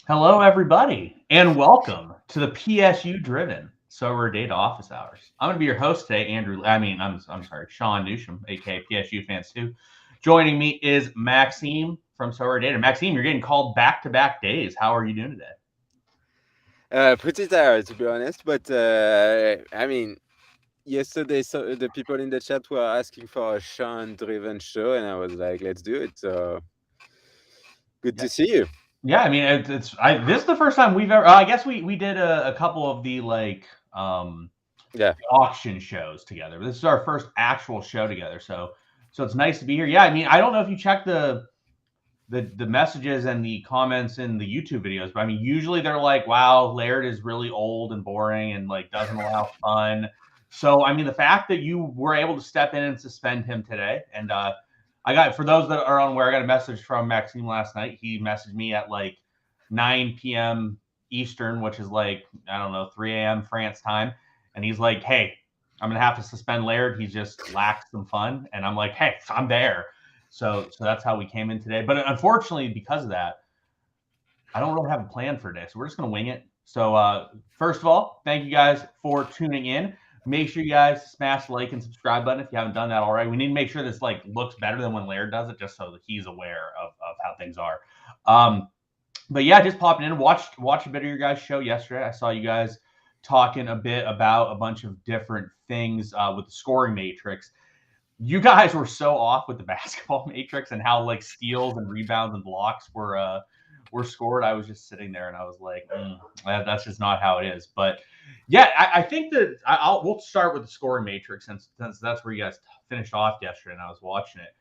Hello, everybody, and welcome to the PSU-driven SorareData office hours. I'm going to be your host today, Andrew. I'm sorry, Sean Newsham, aka PSU fans 2. Joining me is Maxime from SorareData. Maxime, you're getting called back-to-back days. How are you doing today? Pretty tired, to be honest, but yesterday the people in the chat were asking for a Sean-driven show, and I was like, let's do it. So good Yeah, to see you. yeah. I mean, this is the first time we've ever. I guess we did a couple of the Yeah, auction shows together. But this is our first actual show together, so it's nice to be here. Yeah, I mean, I don't know if you checked the messages and the comments in the YouTube videos, but I mean, usually they're like, "Wow, Laird is really old and boring and like doesn't allow fun." So I mean, the fact that you were able to step in and suspend him today, and I got for those that are unaware, I got a message from Maxime last night. He messaged me at like 9 p.m. Eastern, which is like I don't know 3 a.m. France time, and he's like, "Hey, I'm gonna have to suspend Laird. He's just lacked some fun," and I'm like, "Hey, I'm there." So that's how we came in today. But unfortunately, because of that, I don't really have a plan for today. So we're just gonna wing it. So first of all, thank you guys for tuning in. Make sure you guys smash the like and subscribe button if you haven't done that already. We need to make sure this like looks better than when Laird does it, just so that he's aware of how things are. Um, but yeah, just popping in. Watch a bit of your guys' show yesterday. I saw you guys talking a bit about a bunch of different things with the scoring matrix. You guys were so off with the basketball matrix and how like steals and rebounds and blocks were scored. I was just sitting there and I was like, that's just not how it is. But yeah, I think that we'll start with the scoring matrix since that's where you guys finished off yesterday and I was watching it.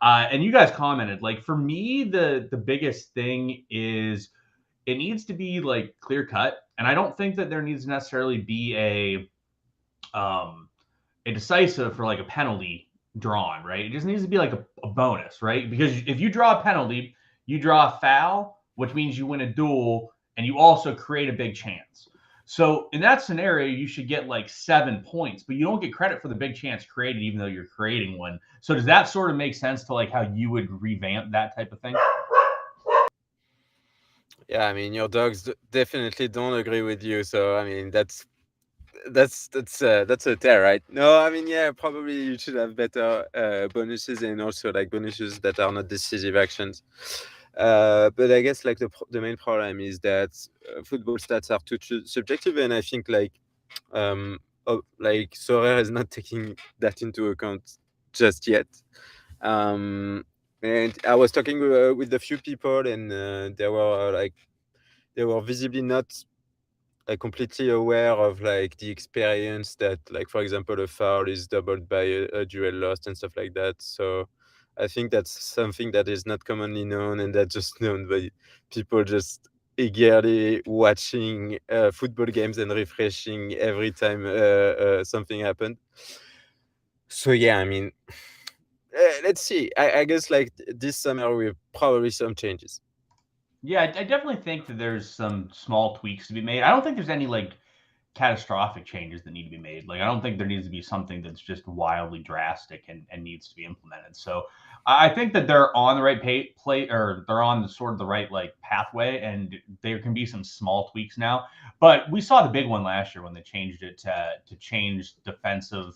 And you guys commented like for me the biggest thing is it needs to be like clear cut, and I don't think that there needs to necessarily be a decisive for like a penalty drawn, right? It just needs to be like a bonus, right? Because if you draw a penalty, you draw a foul, which means you win a duel, and you also create a big chance. So in that scenario, you should get like 7 points, but you don't get credit for the big chance created, even though you're creating one. So does that sort of make sense to like how you would revamp that type of thing? yeah. I mean, your dogs definitely don't agree with you. So I mean, that's a tear, right? No, I mean, yeah, probably you should have better bonuses and also like bonuses that are not decisive actions. But I guess like the main problem is that football stats are too subjective, and I think like Sorare is not taking that into account just yet. Um, and I was talking with a few people, and they were visibly not completely aware of like the experience that, like, for example, a foul is doubled by a duel lost and stuff like that. So I think that's something that is not commonly known, and that's just known by people just eagerly watching football games and refreshing every time something happened. So yeah, I mean, let's see. I guess like this summer we probably some changes. Yeah, I definitely think that there's some small tweaks to be made. I don't think there's any like catastrophic changes that need to be made. Like I don't think there needs to be something that's just wildly drastic and needs to be implemented. So I think that they're on the right play or they're on the sort of the right like pathway, and there can be some small tweaks now. But we saw the big one last year when they changed it to change defensive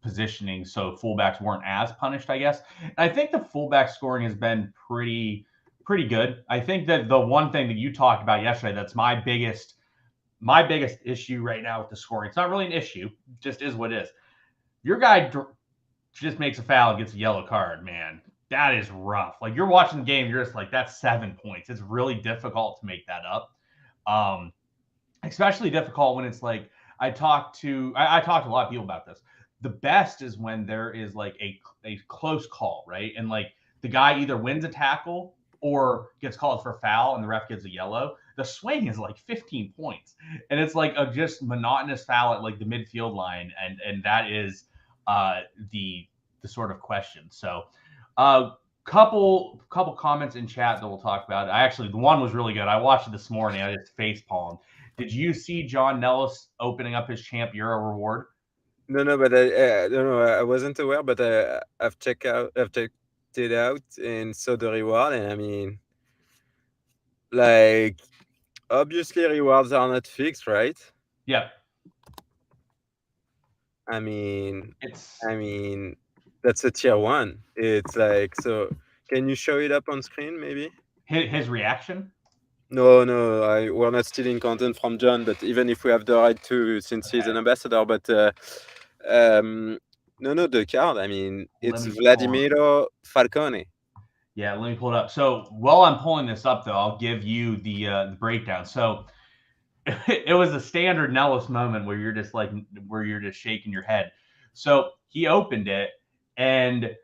positioning so fullbacks weren't as punished, I guess. And I think the fullback scoring has been pretty good. I think that the one thing that you talked about yesterday that's my biggest issue right now with the scoring. It's not really an issue, just is what it is. Your guy just makes a foul and gets a yellow card, man. That is rough. Like you're watching the game, you're just like, that's 7 points. It's really difficult to make that up. Um, Especially difficult when it's like I talked to a lot of people about this. The best is when there is like a close call, right? And like the guy either wins a tackle or gets called for a foul and the ref gives a yellow. The swing is like 15 points. And it's like a just monotonous foul at like the midfield line. And that is uh the sort of question. So couple comments in chat that we'll talk about. I actually the one was really good. I watched it this morning. I just face palmed. Did you see John Nellis opening up his Champ Euro reward? No, no, but no, no, I wasn't aware, but I've checked it out and saw the reward, and I mean, like, obviously rewards are not fixed, right? Yep. I mean, It's that's a tier 1. It's like, so can you show it up on screen maybe? his reaction. No, we're not stealing content from John, but even if we have the right to, since he's an ambassador, but no, the card, I mean, it's Vladimiro Falcone. Yeah, let me pull it up. So while I'm pulling this up, though, I'll give you the breakdown. So it was a standard Nellis moment where you're just shaking your head. So he opened it, and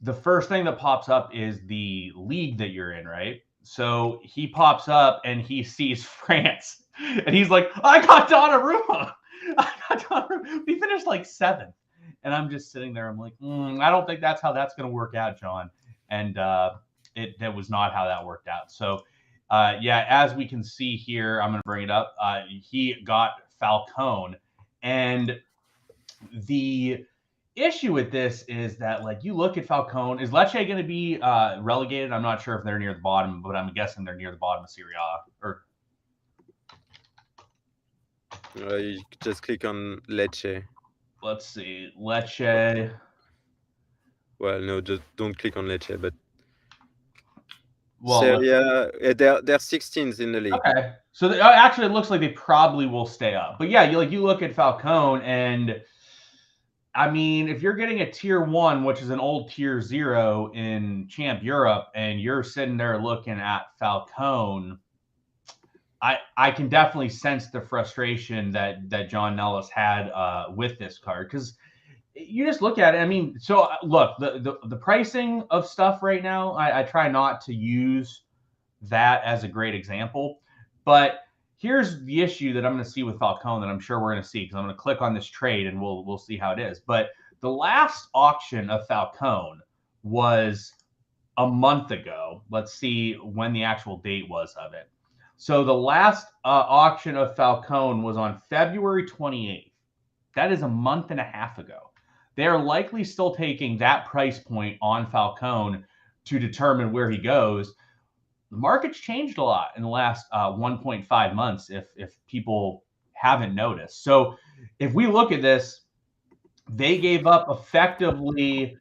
the first thing that pops up is the league that you're in, right? So he pops up and he sees France, and he's like, "I got Donnarumma. I got Donnarumma." He finished like 7th, and I'm just sitting there. I'm like, I don't think that's how that's going to work out, John. And that was not how that worked out. So, yeah, as we can see here, I'm going to bring it up. He got Falcone, and the issue with this is that, like, you look at Falcone, is Lecce going to be relegated? I'm not sure if they're near the bottom, but I'm guessing they're near the bottom of Serie A. Or you just click on Lecce. Let's see, Lecce. Well, no, just don't click on Lecce, but well, Serie A, they're 16th in the league. Okay, so actually, it looks like they probably will stay up. But yeah, you look at Falcone, and I mean, if you're getting a tier 1, which is an old tier 0 in Champ Europe, and you're sitting there looking at Falcone, I can definitely sense the frustration that John Nellis had with this card, because you just look at it. I mean, so look, the pricing of stuff right now, I try not to use that as a great example, but here's the issue that I'm going to see with Falcone that I'm sure we're going to see, because I'm going to click on this trade and we'll see how it is. But the last auction of Falcone was a month ago. Let's see when the actual date was of it. So the last auction of Falcone was on February 28th. That is a month and a half ago. They are likely still taking that price point on Falcone to determine where he goes. The market's changed a lot in the last 1.5 months, if people haven't noticed. So if we look at this, they gave up effectively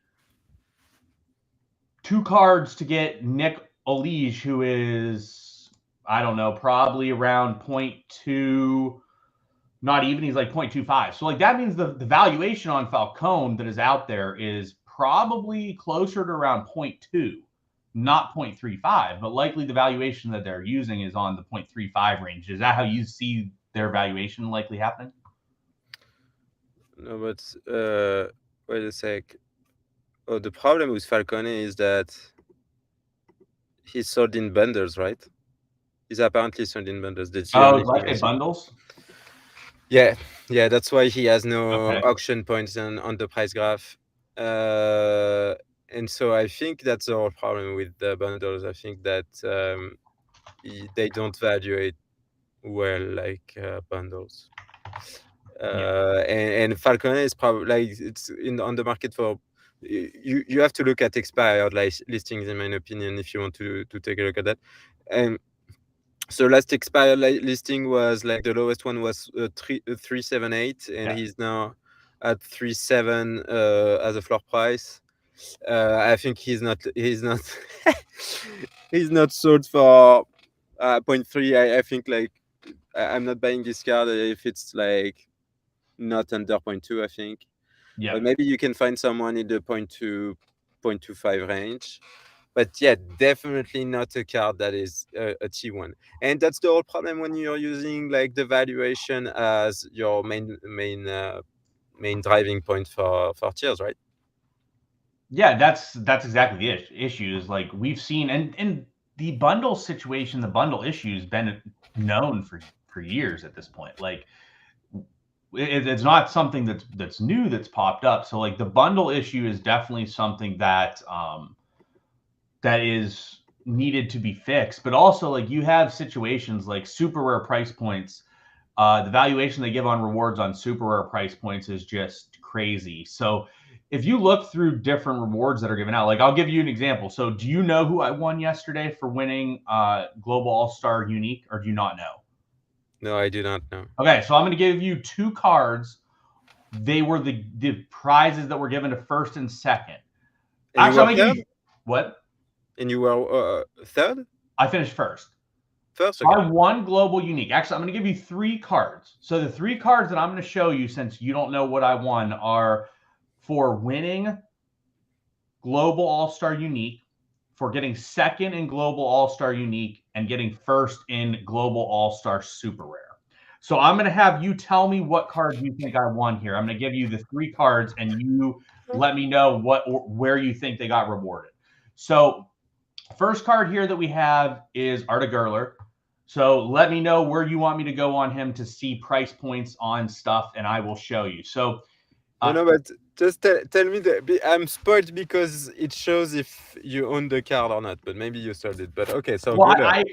2 cards to get Nick Olige, who is, I don't know, probably around 0.2, not even, he's like 0.25. So like that means the valuation on Falcone that is out there is probably closer to around 0.2. Not 0.35, but likely the valuation that they're using is on the 0.35 range. Is that how you see their valuation likely happening? No, but wait a sec. Oh, the problem with Falcone is that he's sold in bundles, right? He's apparently sold in bundles. Like a bundles? Yeah, that's why he has no auction points on the price graph. And so I think that's the whole problem with the bundles. I think that they don't evaluate well, like bundles. And Falcone is probably, like, it's on the market for, you have to look at expired listings, in my opinion, if you want to take a look at that. And so last expired listing was, like, the lowest one was 378, and he's now at 37 as a floor price. I think he's not he's not sold for 0.3. I think, like, I'm not buying this card if it's like not under 0.2, I think. Yeah. But maybe you can find someone in the 0.2, 0.25 range. But yeah, definitely not a card that is a T1. And that's the whole problem when you're using, like, the valuation as your main driving point for tiers, right? Yeah, that's exactly the issue. Is like we've seen, and the bundle situation, the bundle issue has been known for years at this point. Like it's not something that's new that's popped up. So like the bundle issue is definitely something that that is needed to be fixed. But also, like, you have situations like super rare price points. The valuation they give on rewards on super rare price points is just crazy. So if you look through different rewards that are given out, like I'll give you an example. So do you know who I won yesterday for winning Global All-Star Unique, or do you not know? No, I do not know. Okay, so I'm going to give you 2 cards. They were the prizes that were given to first and second. And Actually, I'm going to give you what? And you were third? I finished first. First, So okay. I won global unique. Actually, I'm going to give you 3 cards. So the 3 cards that I'm going to show you, since you don't know what I won, are for winning global all-star unique, for getting second in global all-star unique, and getting first in global all-star super rare. So I'm going to have you tell me what card you think I won here. I'm going to give you the 3 cards, and you let me know where you think they got rewarded. So first card here that we have is Arda Gurler. So let me know where you want me to go on him to see price points on stuff, and I will show you. So no, but just tell me that I'm spoiled because it shows if you own the card or not, but maybe you sold it. But okay, so well, good.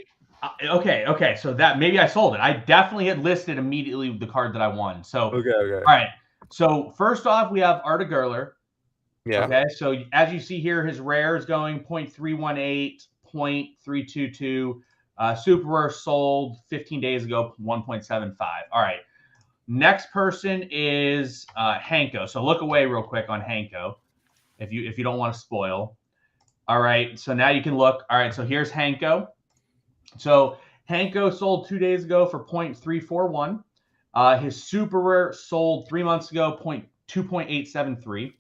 Okay. So that maybe I sold it. I definitely had listed immediately the card that I won. So Okay. all right. So first off, we have Arda Gurler. Yeah. Okay. So as you see here, his rare is going 0.318, 0.322. Super rare sold 15 days ago, 1.75. All right. Next person is Hanko. So look away real quick on Hanko if you don't want to spoil. All right. So now you can look. All right. So here's Hanko. So Hanko sold 2 days ago for 0.341. His super rare sold 3 months ago, 2.873.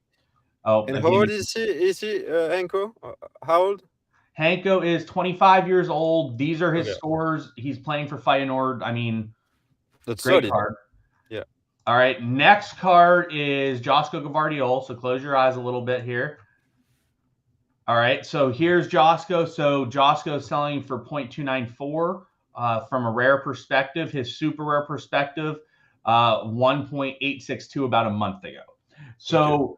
Oh, and how old is he? Hanko? How old? Hanko is 25 years old. These are his scores. He's playing for Feyenoord. I mean, that's great solid. card. Yeah. All right. Next card is Josko Gvardiol. So close your eyes a little bit here. All right. So here's Josko. So Josko is selling for 0.294 from a rare perspective. His super rare perspective, 1.862 about a month ago. So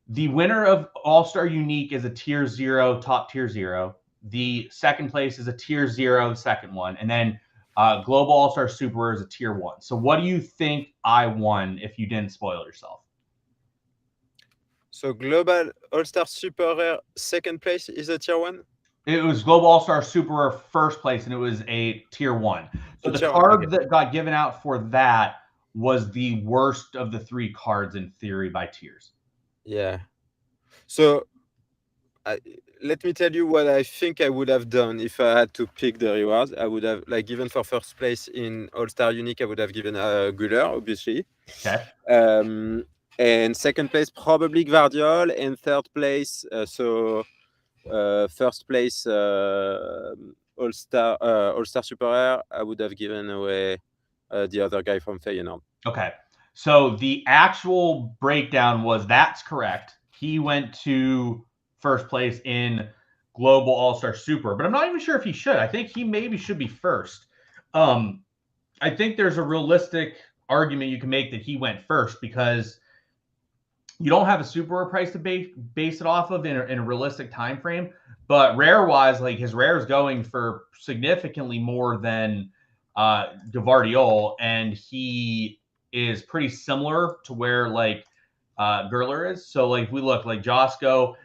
the winner of All-Star Unique is a tier 0, top tier 0. The second place is a tier 0, the second one. And then Global All-Star Super Rare is a tier 1. So what do you think I won if you didn't spoil yourself? So Global All-Star Super Rare second place is a tier 1? It was Global All-Star Super Rare first place, and it was a tier 1. So the card that got given out for that was the worst of the 3 cards in theory by tiers. Yeah. So let me tell you what I think I would have done if I had to pick the rewards. I would have, like, given for first place in All-Star Unique, I would have given Guller, obviously. Okay. And second place, probably Gvardiol. And third place, first place, All-Star Super Rare, I would have given away the other guy from Feyenoord. Okay. So the actual breakdown was that's correct. He went to first place in Global All-Star Super, but I'm not even sure if he should. I think he maybe should be first. I think there's a realistic argument you can make that he went first because you don't have a super rare price to base it off of in a realistic time frame. But rare-wise, like his rare is going for significantly more than Gvardiol, and he is pretty similar to where like Gurler is. So like if we look like Josko,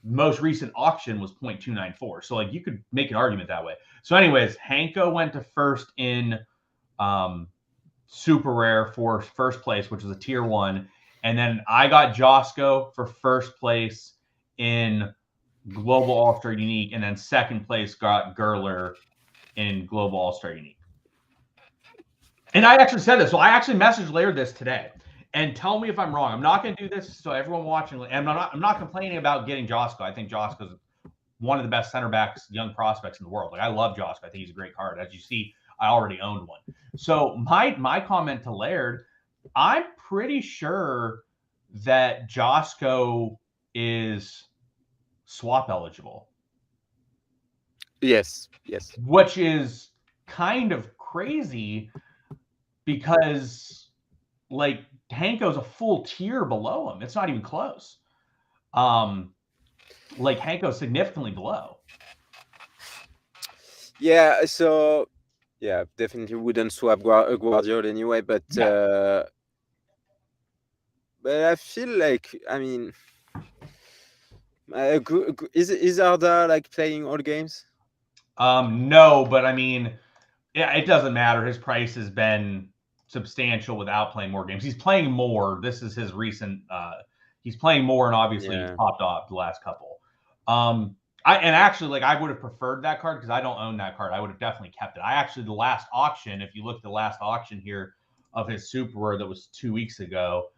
most recent auction was 0.294. So like you could make an argument that way. So anyways, Hanko went to first in super rare for first place, which was a tier 1. And then I got Josko for first place in Global All-Star Unique. And then second place got Gurler in Global All-Star Unique. And I actually said this. So I actually messaged Laird this today. And tell me if I'm wrong. I'm not going to do this so everyone watching. And I'm not complaining about getting Josko. I think Josko's one of the best center backs, young prospects in the world. Like I love Josko. I think he's a great card. As you see, I already owned one. So my comment to Laird, I'm pretty sure that Josko is swap eligible. Yes. Which is kind of crazy because like Hanko's a full tier below him. It's not even close. Like Hanko's significantly below. Yeah, so yeah, definitely wouldn't swap Gvardiol anyway, but I feel like, I mean, is Arda like playing all games? No, but I mean, Yeah, it doesn't matter. His price has been substantial without playing more games. He's playing more. This is his recent. He's playing more, and obviously he's popped off the last couple. I would have preferred that card because I don't own that card. I would have definitely kept it. I actually the last auction, if you look at the last auction here of his Super Rare that was 2 weeks ago,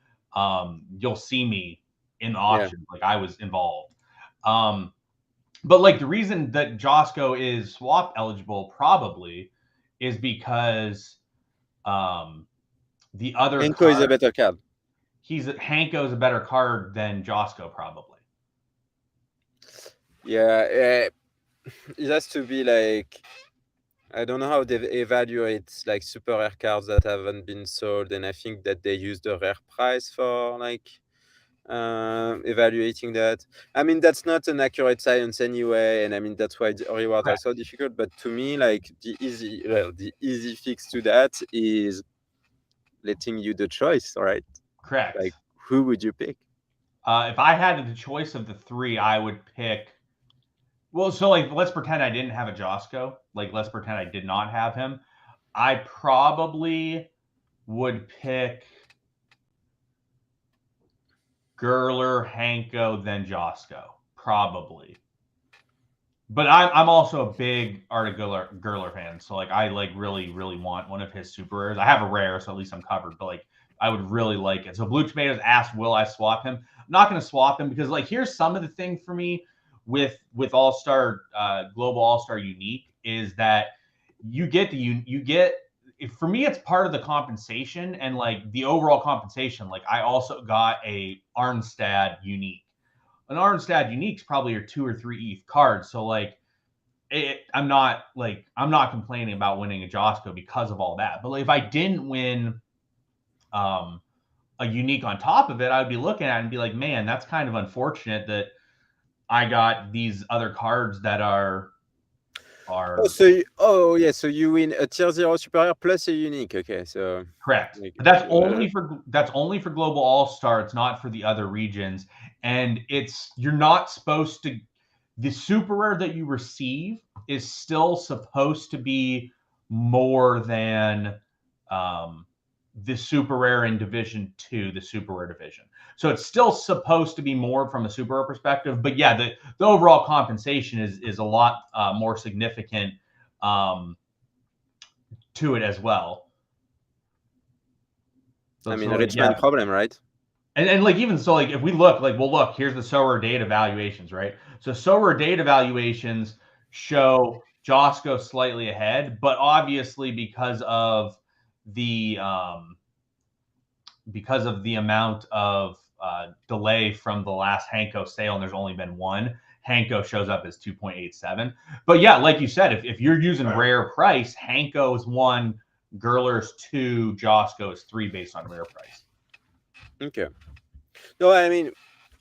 you'll see me in the auction. Like I was involved. But like the reason that Josco is swap eligible probably is because the other Hanko is a better card. Hanko's a better card than Josco probably. Yeah, it has to be like, I don't know how they evaluate like super rare cards that haven't been sold, and I think that they use the rare price for like evaluating that. I mean, that's not an accurate science anyway, and I mean that's why the rewards are so difficult. But to me, like the easy fix to that is letting you the choice, right? Correct. Like, who would you pick? If I had the choice of the three, I would pick. Well, so like let's pretend I didn't have a Josco. Like let's pretend I did not have him. I probably would pick Gerler, Hanko, then Josco. Probably. But I'm also a big Arda Gerler fan, so like I like really want one of his super rares. I have a rare, so at least I'm covered. But like I would really like it. So Blue Tomatoes asked, "Will I swap him?" I'm not going to swap him because like here's some of the thing for me with All Star Global All Star Unique is that you get for me it's part of the compensation and like the overall compensation. Like I also got a Arnstad Unique. An Arnstad Unique's probably your 2 or 3 ETH cards. So like I'm not complaining about winning a Josco because of all that. But like, if I didn't win a Unique on top of it, I'd be looking at it and be like, man, that's kind of unfortunate that I got these other cards that are so you win a tier 0 superior plus a unique. Okay, so correct. But that's only for Global All Star. It's not for the other regions, and you're not supposed to. The super rare that you receive is still supposed to be more than the super rare in Division 2, the super rare division. So it's still supposed to be more from a super rare perspective. But yeah, the overall compensation is a lot more significant to it as well. So, I mean, a rich man problem, right? And like even so, like if we look, like look, here's the SorareData valuations, right? So SorareData valuations show Josco slightly ahead, but obviously because of the amount of delay from the last Hanko sale, and there's only been one, Hanko shows up as 2.87. But yeah, like you said, if you're using rare price, Hanko is 1, Gerler's 2, Josco is 3 based on rare price. Okay. No, I mean,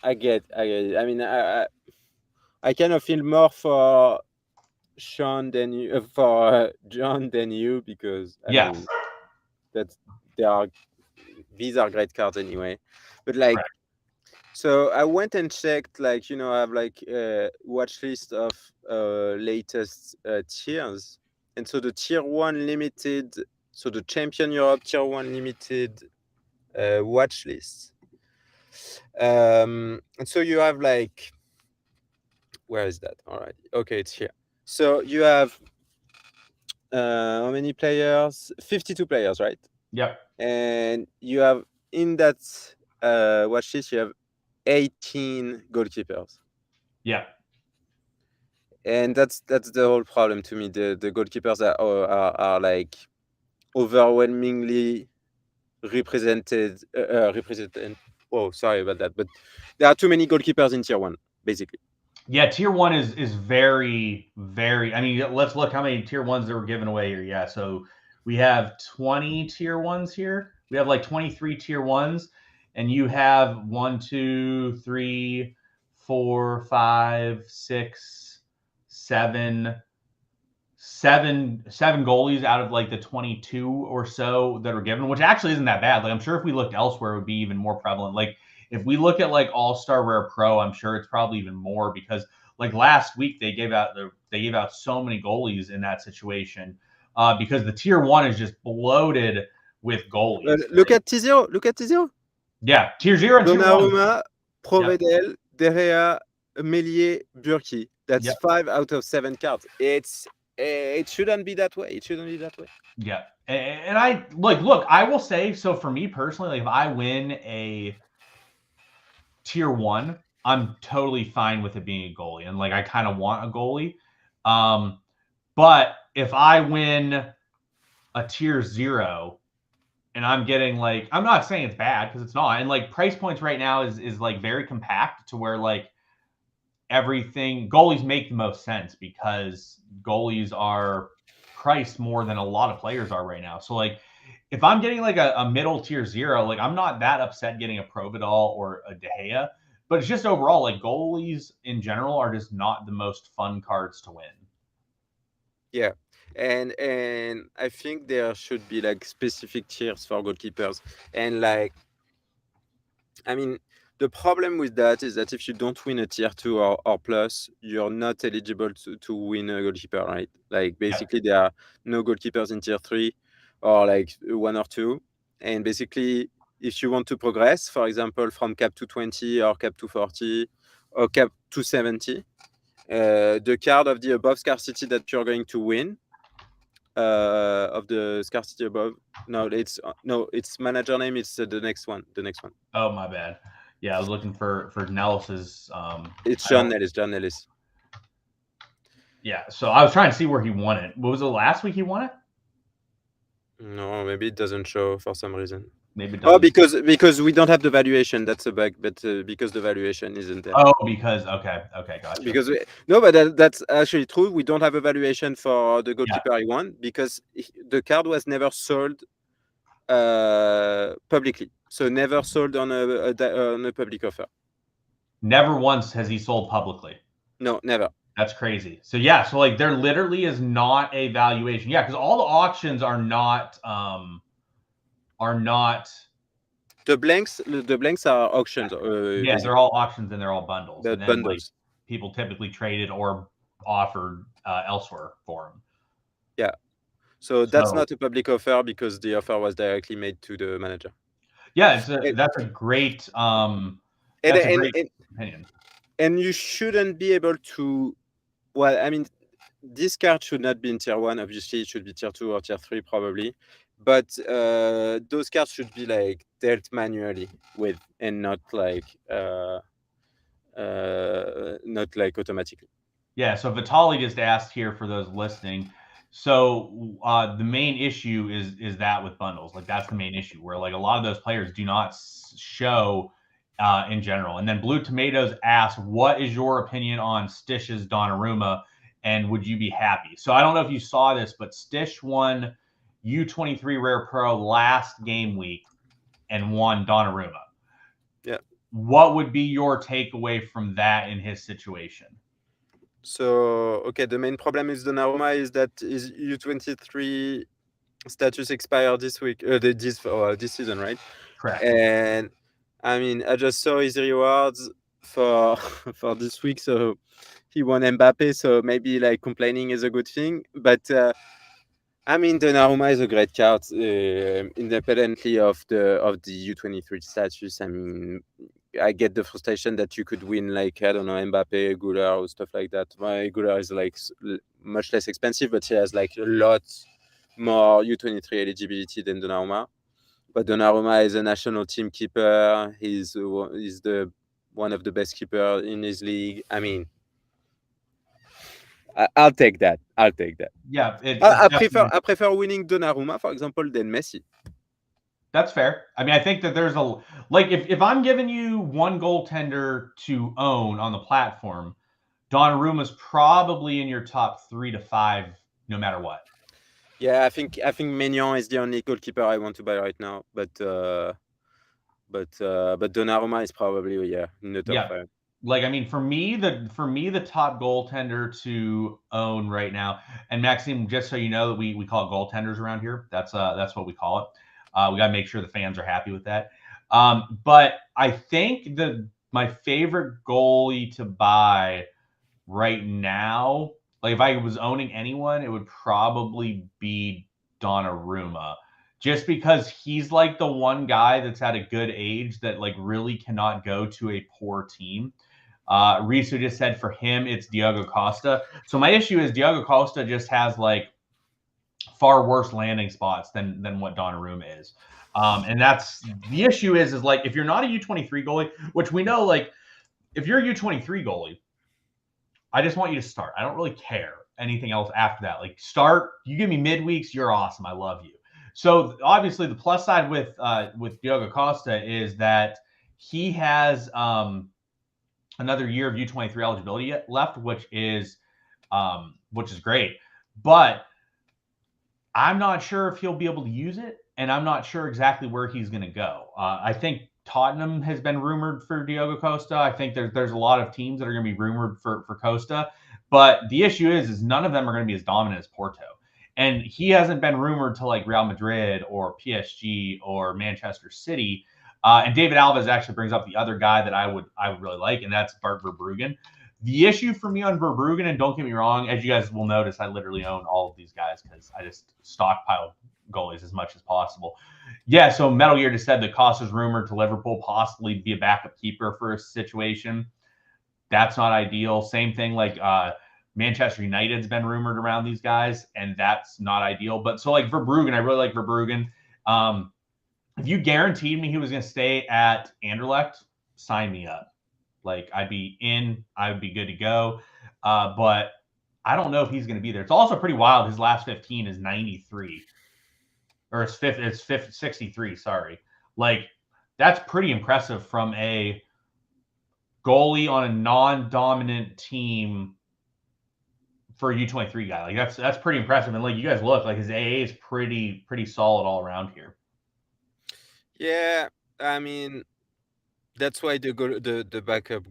I get it. I mean, I kind of feel more for Sean than you, for John than you, because I mean, these are great cards anyway. But like, so I went and checked, like, you know, I have like a watch list of latest tiers, and so the tier 1 limited, so the Champion Europe tier 1 limited watch list. And so you have like, where is that? All right, okay, it's here. So you have how many players? 52 players, right? Yep. And you have in that watch list, you have 18 goalkeepers. Yeah. And that's the whole problem to me. The goalkeepers are like overwhelmingly represented. Oh, sorry about that, but there are too many goalkeepers in tier 1, basically. Yeah, tier 1 is very, very. I mean, let's look how many tier 1s that were given away here. Yeah, so we have 20 tier 1s here. We have like 23 tier 1s, and you have 1, 2, 3, 4, 5, 6, 7 goalies out of like the 22 or so that were given, which actually isn't that bad. Like I'm sure if we looked elsewhere, it would be even more prevalent. Like if we look at like All-Star Rare Pro, I'm sure it's probably even more because like last week they gave out so many goalies in that situation. because the tier 1 is just bloated with goalies. Look at T0. Look at T0. Yeah, tier 0 and tier 1. Donnarumma, Provedel, De Gea, Meslier, Burki. That's 5 out of 7 cards. It shouldn't be that way. It shouldn't be that way. Yeah, and I look. I will say, so for me personally, like if I win a tier 1, I'm totally fine with it being a goalie, and like I kind of want a goalie. But if I win a tier 0 and I'm getting like, I'm not saying it's bad because it's not, and like price points right now is like very compact to where like everything, goalies make the most sense because goalies are priced more than a lot of players are right now. So like if I'm getting like a middle tier 0, like I'm not that upset getting a Provedel or a De Gea, but it's just overall like goalies in general are just not the most fun cards to win. Yeah. And I think there should be like specific tiers for goalkeepers. And like, I mean, the problem with that is that if you don't win a tier 2 or plus, you're not eligible to win a goalkeeper, right? Like basically there are no goalkeepers in tier 3 or like 1 or 2. And basically, if you want to progress, for example, from cap 220 or cap 240 or cap 270, the card of the above scarcity that you're going to win, of the scarcity above, no, it's manager name. It's the next one. Oh, my bad. Yeah, I was looking for Nellis's. It's John Nellis. Yeah, so I was trying to see where he won it. What was it, last week he won it? No, maybe it doesn't show for some reason. Maybe it doesn't. Because we don't have the valuation. That's a bug, but because the valuation isn't there. Oh, because okay, gotcha. Because but that's actually true. We don't have a valuation for the goalkeeper I1 because the card was never sold publicly. So never sold on a public offer. Never once has he sold publicly. No, never. That's crazy. So yeah, so like there literally is not a valuation. Yeah, because all the auctions are not the blanks are auctions. Yeah, they're all auctions and they're all bundles. The and then, bundles. Like, people typically traded or offered elsewhere for them. Yeah. So that's not a public offer because the offer was directly made to the manager. Yeah, that's a great opinion. And you shouldn't be able to. Well, I mean, this card should not be in tier 1. Obviously, it should be tier 2 or tier 3 probably. But those cards should be like dealt manually with, and not like automatically. Yeah. So Vitaly just asked here for those listening. So the main issue is that with bundles, like that's the main issue where like a lot of those players do not show in general. And then Blue Tomatoes asked, what is your opinion on Stish's Donnarumma, and would you be happy? So I don't know if you saw this, but Stish won U23 Rare Pro last game week and won Donnarumma. Yeah. What would be your takeaway from that in his situation? So, okay, the main problem is Donnarumma is that his U23 status expired this week, this season, right? Correct. And I mean, I just saw his rewards for this week, so he won Mbappe, so maybe like complaining is a good thing. But I mean, Donnarumma is a great card, independently of the U23 status. I mean, I get the frustration that you could win like, I don't know, Mbappe, Goulart, or stuff like that. My Goulart is like much less expensive, but he has like a lot more U23 eligibility than Donnarumma. But Donnarumma is a national team keeper. He's the one of the best keeper in his league. I mean, I'll take that. Yeah, I prefer winning Donnarumma, for example, than Messi. That's fair. I mean, I think that there's a like if I'm giving you one goaltender to own on the platform, Donnarumma's probably in your top 3 to 5, no matter what. Yeah, I think Maignan is the only goalkeeper I want to buy right now, but Donnarumma is probably in the top 5. Like, I mean, for me, the top goaltender to own right now, and Maxime, just so you know, that we call it goaltenders around here. That's what we call it. We got to make sure the fans are happy with that. But I think my favorite goalie to buy right now Like if I was owning anyone, it would probably be Donnarumma, just because he's like the one guy that's at a good age that like really cannot go to a poor team. Risu just said for him it's Diogo Costa. So my issue is Diogo Costa just has like far worse landing spots than what Donnarumma is. And that's the issue is like if you're not a U23 goalie, which we know like if you're a U23 goalie, I just want you to start. I don't really care anything else after that. Like start, you give me midweeks, you're awesome. I love you. So obviously the plus side with Diogo Costa is that he has another year of U23 eligibility left, which is great. But I'm not sure if he'll be able to use it, and I'm not sure exactly where he's going to go. I think Tottenham has been rumored for Diogo Costa. I think there's a lot of teams that are going to be rumored for Costa, but the issue is none of them are going to be as dominant as Porto, and he hasn't been rumored to like Real Madrid or PSG or Manchester City. And David Alves actually brings up the other guy that I would really like, and that's Bart Verbruggen. The issue for me on Verbruggen, and don't get me wrong, as you guys will notice, I literally own all of these guys because I just stockpile goalies as much as possible. Yeah, so Metal Gear just said that Costa's rumored to Liverpool possibly be a backup keeper for a situation. That's not ideal. Same thing like Manchester United's been rumored around these guys, and that's not ideal. But so like Verbruggen, I really like Verbruggen. If you guaranteed me he was going to stay at Anderlecht, sign me up. Like I'd be in, I would be good to go. But I don't know if he's going to be there. It's also pretty wild. His last 15 is 93, or his fifth, it's 63. Sorry, like that's pretty impressive from a goalie on a non-dominant team for a U23 guy. Like that's pretty impressive. And like you guys look, like his AA is pretty solid all around here. Yeah, I mean, that's why the backup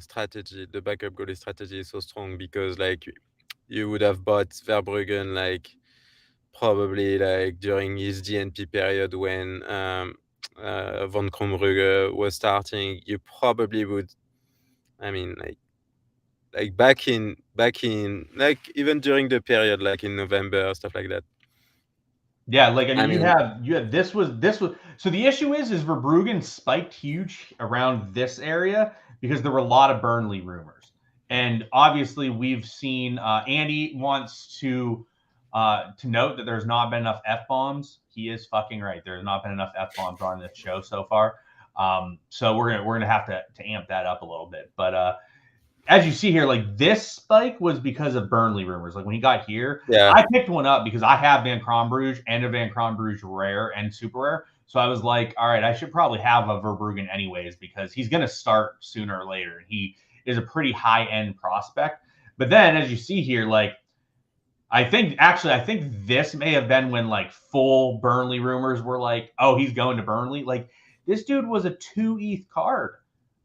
strategy, the backup goalie strategy is so strong, because like you would have bought Verbruggen like probably like during his DNP period when Van Krombrugge was starting. You probably would, I mean, like back in like even during the period like in November, stuff like that. Yeah, like I mean, you have this was so the issue is Verbruggen spiked huge around this area because there were a lot of Burnley rumors, and obviously we've seen Andy wants to note that there's not been enough F-bombs. He is fucking right. There's not been enough F-bombs on this show so far. So we're gonna have to amp that up a little bit, but as you see here, like this spike was because of Burnley rumors. Like when he got here, Yeah. I picked one up because I have Van Krombrugge and a Van Krombrugge rare and super rare. So I was like, all right, I should probably have a Verbruggen anyways because he's going to start sooner or later. He is a pretty high end prospect. But then, as you see here, like I think this may have been when like full Burnley rumors were like, oh, he's going to Burnley. Like this dude was a 2 ETH card.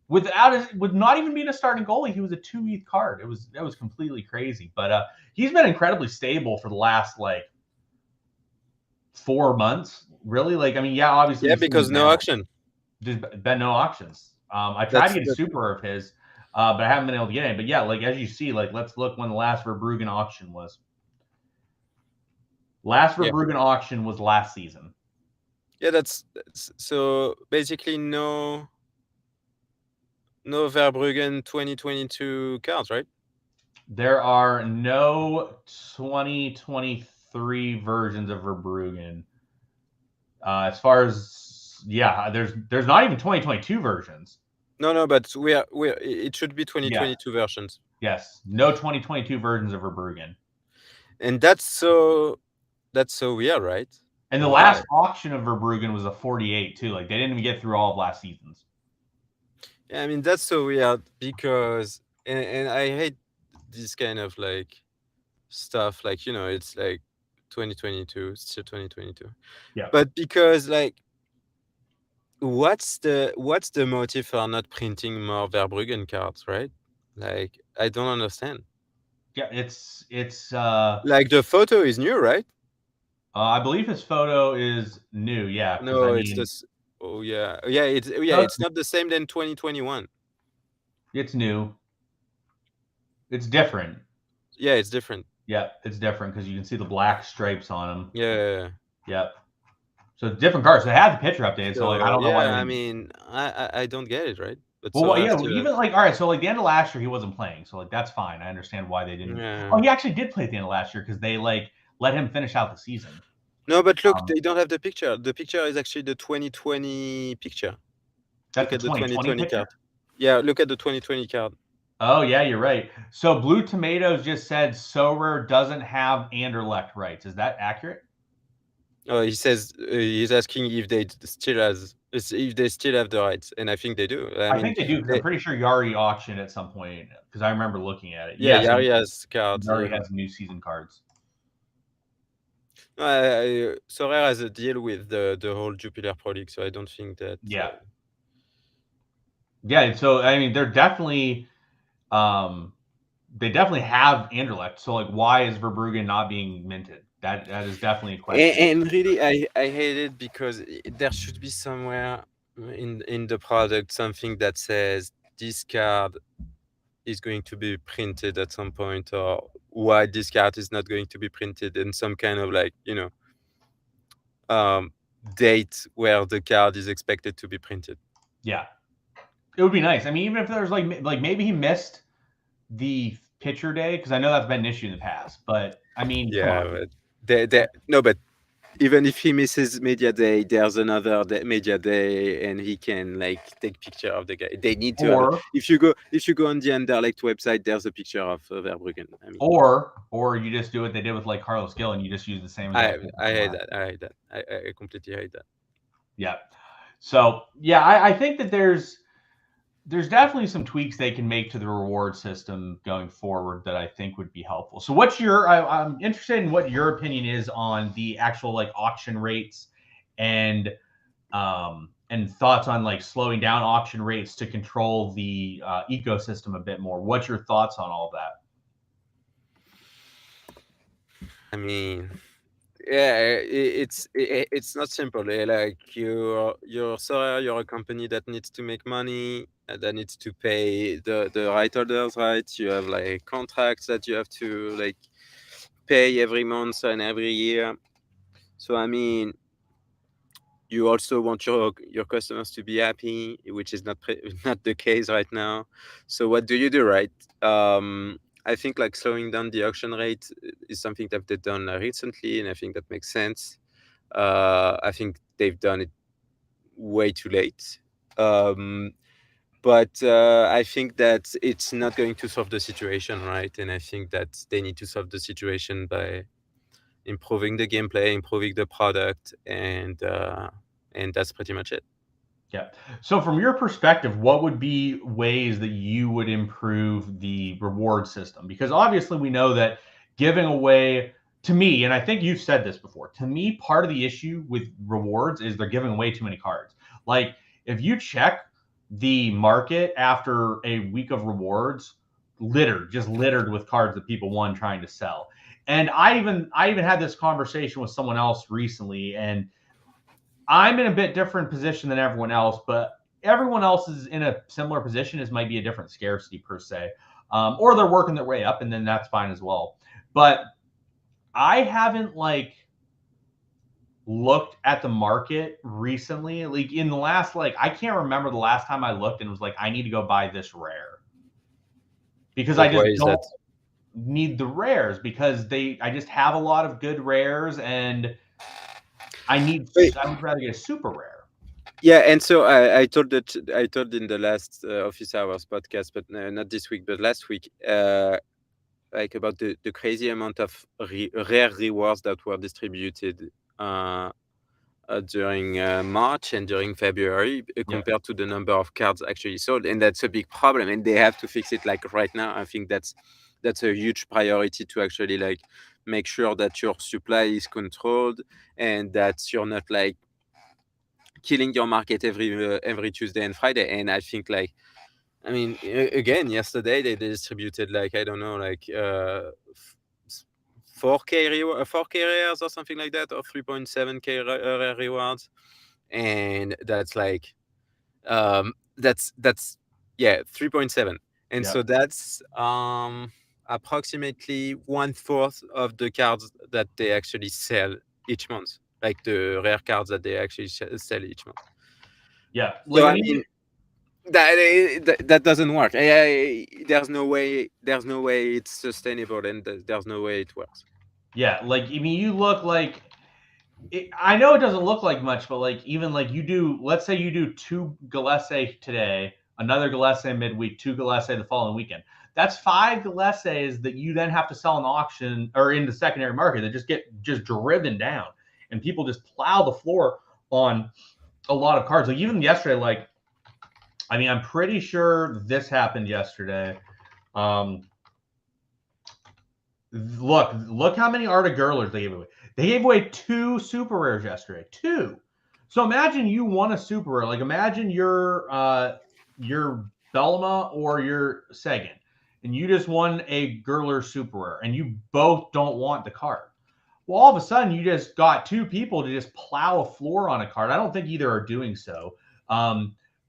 With not even being a starting goalie, he was a 2 ETH card. That was completely crazy. But he's been incredibly stable for the last like 4 months. Really, like I mean, yeah, obviously, yeah, because no auction. There's been no auctions. I tried to get a super of his, but I haven't been able to get any. But yeah, like as you see, like let's look when the last Verbruggen auction was. Last Verbruggen auction was last season. Yeah, that's so basically no Verbruggen 2022 cards, right? There are no 2023 versions of Verbruggen. As far as there's not even 2022 versions. No, but it should be 2022 versions. Yes, no 2022 versions of Verbruggen. And that's so weird, right? And the last auction of Verbruggen was a 48 too. Like they didn't even get through all of last season's. Yeah, I mean that's so weird because and I hate this kind of like stuff. Like it's like 2022, still 2022. Yeah. But because like, what's the motive for not printing more Verbruggen cards, right? Like I don't understand. Yeah, it's like the photo is new, right? I believe his photo is new. Yeah. No, it's this. Oh yeah, it's not the same than 2021. It's new. It's different. Yeah, it's different. Yeah, it's different because you can see the black stripes on them. Yeah. Yep. So it's different cards. They had the picture updated, so like I So don't know why yeah, they I didn't. mean, I don't get it, right? But Well, Sorare yeah, still even like all right, so like the end of last year he wasn't playing, so like that's fine. I understand why they didn't. yeah. Oh, he actually did play at the end of last year because they like let him finish out the season. No, but look, Um, they don't have the picture. The picture is actually the 2020 picture. that's Look the at the 2020 2020 picture. card. Yeah, look at the 2020 card. Oh yeah, you're right. So Blue Tomatoes just said Sorare doesn't have Anderlecht rights. Is that accurate? Oh, he says he's asking if they still have the rights, and I think they do. I I mean, think they do because I'm they, pretty sure Yari auctioned at some point because I remember looking at it. yeah, Yeah, so Yari has cards. Yari has new season cards. Sorare has a deal with the whole Jupiler Pro League, so I don't think that. Yeah, yeah. So I mean, um, they definitely have Anderlecht. So like, why is Verbruggen not being minted? That is definitely a question. And really, I hate it because there should be somewhere in the product something that says this card is going to be printed at some point, or why this card is not going to be printed, in some kind of like date where the card is expected to be printed. Yeah, it would be nice. I mean, even if there's like maybe he missed the pitcher day because I know that's been an issue in the past. But I mean, come Yeah, on. but no, but even if he misses media day, there's another media day, and he can like take picture of the guy. They need to have. Or If you go on the Anderlecht website, there's a picture of Verbruggen. I mean, or you just do what they did with like Carlos Gil and you just use the same exact picture I from hate last. that. I hate that. I completely hate that. Yeah. So yeah, I think that there's definitely some tweaks they can make to the reward system going forward that I think would be helpful. So what's I'm interested in what your opinion is on the actual like auction rates and thoughts on like slowing down auction rates to control the ecosystem a bit more. What's your thoughts on all that? I mean, yeah, it's not simple. Like you're sorry, you're a company that needs to make money, that needs to pay the right holders, right? You have like contracts that you have to like pay every month and every year. So I mean, you also want your customers to be happy, which is not not the case right now. So what do you do, right? I think like slowing down the auction rate is something that they've done recently, and I think that makes sense. I think they've done it way too late. But I think that it's not going to solve the situation, right? And I think that they need to solve the situation by improving the gameplay, improving the product, and that's pretty much it. Yeah. So from your perspective, what would be ways that you would improve the reward system? Because obviously we know that giving away to me, and I think you've said this before, to me, part of the issue with rewards is they're giving away too many cards. Like if you check the market after a week of rewards, just littered with cards that people won trying to sell. And I even had this conversation with someone else recently, and I'm in a bit different position than everyone else, but everyone else is in a similar position. As might be a different scarcity per se, or they're working their way up, and then that's fine as well. But I haven't like looked at the market recently. Like in the last, like I can't remember the last time I looked and was like, I need to go buy this rare because I But just why is that? don't need the rares because I just have a lot of good rares and Wait, I would rather get a super rare. yeah, and so I told in the last Office Hours podcast, but not this week, but last week, like about the crazy amount of rare rewards that were distributed uh, during March and during February Yep. compared to the number of cards actually sold, and that's a big problem, and they have to fix it like right now. I think that's a huge priority to actually like make sure that your supply is controlled and that you're not like killing your market every Tuesday and Friday. And I think like, I mean, again, yesterday they distributed like I don't know, like 4K rares or something like that, or 3.7K rare rewards, and that's like that's yeah 3.7, and so Yep. that's approximately 1/4 of the cards that they actually sell each month, like the rare cards that they actually sell each month. Yeah, So like I mean, that doesn't work. There's no way it's sustainable, and there's no way it works. Yeah, like I mean, you look like I know it doesn't look like much, but like even like you do, let's say you do 2 Gillespie today, another Gillespie midweek, 2 Gillespie the following weekend. That's 5 Gillespies that you then have to sell in auction or in the secondary market that just get driven down, and people just plow the floor on a lot of cards. Like even yesterday, like I mean, I'm pretty sure this happened yesterday. Look how many Art of Gurlers they gave away. They gave away 2 super rares yesterday. 2. So imagine you won a super rare. Like imagine your Bellama or your Sagan, and you just won a Gurler super rare, and you both don't want the card. Well, all of a sudden you just got 2 people to just plow a floor on a card. I don't think either are doing so.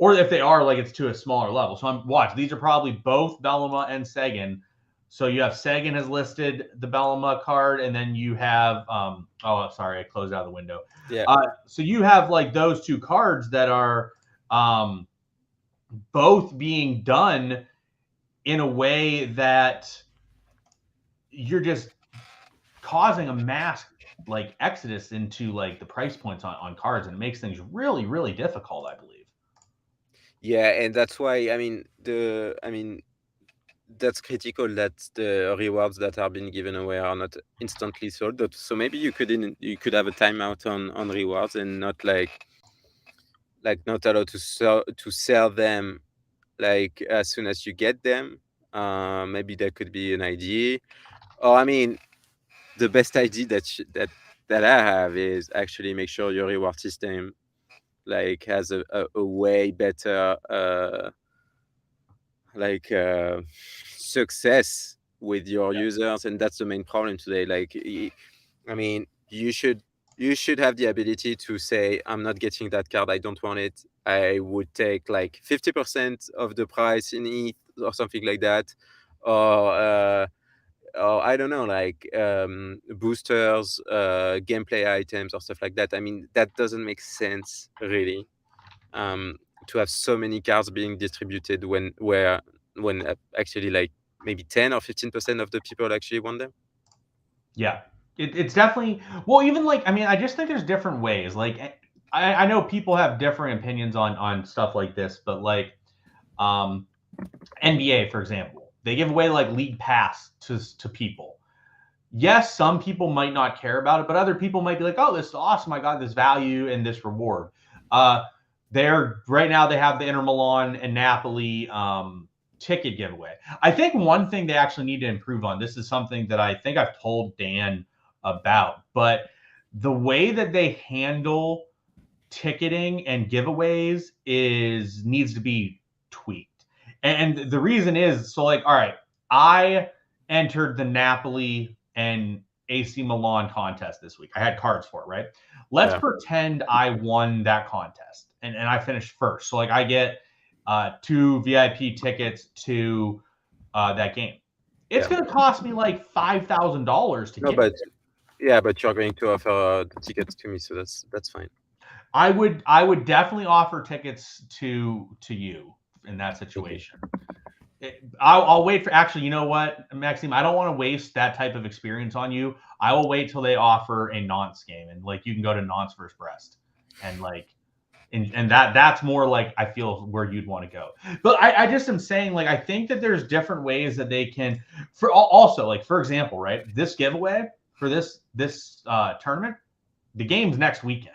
Or if they are, like it's to a smaller level. So watch. These are probably both Bellama and Sagan. So you have Sagan has listed the Bellama card, and then you have oh, sorry, I closed out of the window. Yeah. So you have like those 2 cards that are both being done in a way that you're just causing a mass like exodus into like the price points on cards, and it makes things really, really difficult, I believe. Yeah, and that's why I mean that's critical that the rewards that are being given away are not instantly sold. So maybe you could have a timeout on rewards and not not allowed to sell them like as soon as you get them. Maybe that could be an idea. Or I mean, the best idea that I have is actually make sure your reward system like has a way better success with your users, and that's the main problem today. Like I mean, you should have the ability to say, I'm not getting that card, I don't want it, I would take like 50% of the price in ETH or something like that, or I don't know, like boosters, gameplay items or stuff like that. I mean, that doesn't make sense really, to have so many cards being distributed when actually like maybe 10 or 15% of the people actually want them. Yeah, it's definitely, well, even like I mean, I just think there's different ways. Like I know people have different opinions on stuff like this, but like NBA, for example, they give away like league pass to people. Yes, some people might not care about it, but other people might be like, oh, this is awesome. I got this value and this reward. They're right now they have the Inter Milan and Napoli ticket giveaway. I think one thing they actually need to improve on, this is something that I think I've told Dan about, but the way that they handle ticketing and giveaways needs to be tweaked. And the reason is, so like, all right, I entered the Napoli and AC Milan contest this week. I had cards for it, right? Let's pretend I won that contest and I finished first. So like I get 2 VIP tickets to that game. It's going to cost me like $5,000 to get but there. Yeah, but you're going to offer the tickets to me, so that's fine. I would definitely offer tickets to you in that situation. I'll wait for, actually, you know what, Maxime, I don't want to waste that type of experience on you. I will wait till they offer a Nantes game, and like you can go to Nantes versus Brest, and like and that's more like I feel where you'd want to go. But I just am saying, like, I think that there's different ways that they can, for also, like, for example, right, this giveaway for this tournament, the game's next weekend.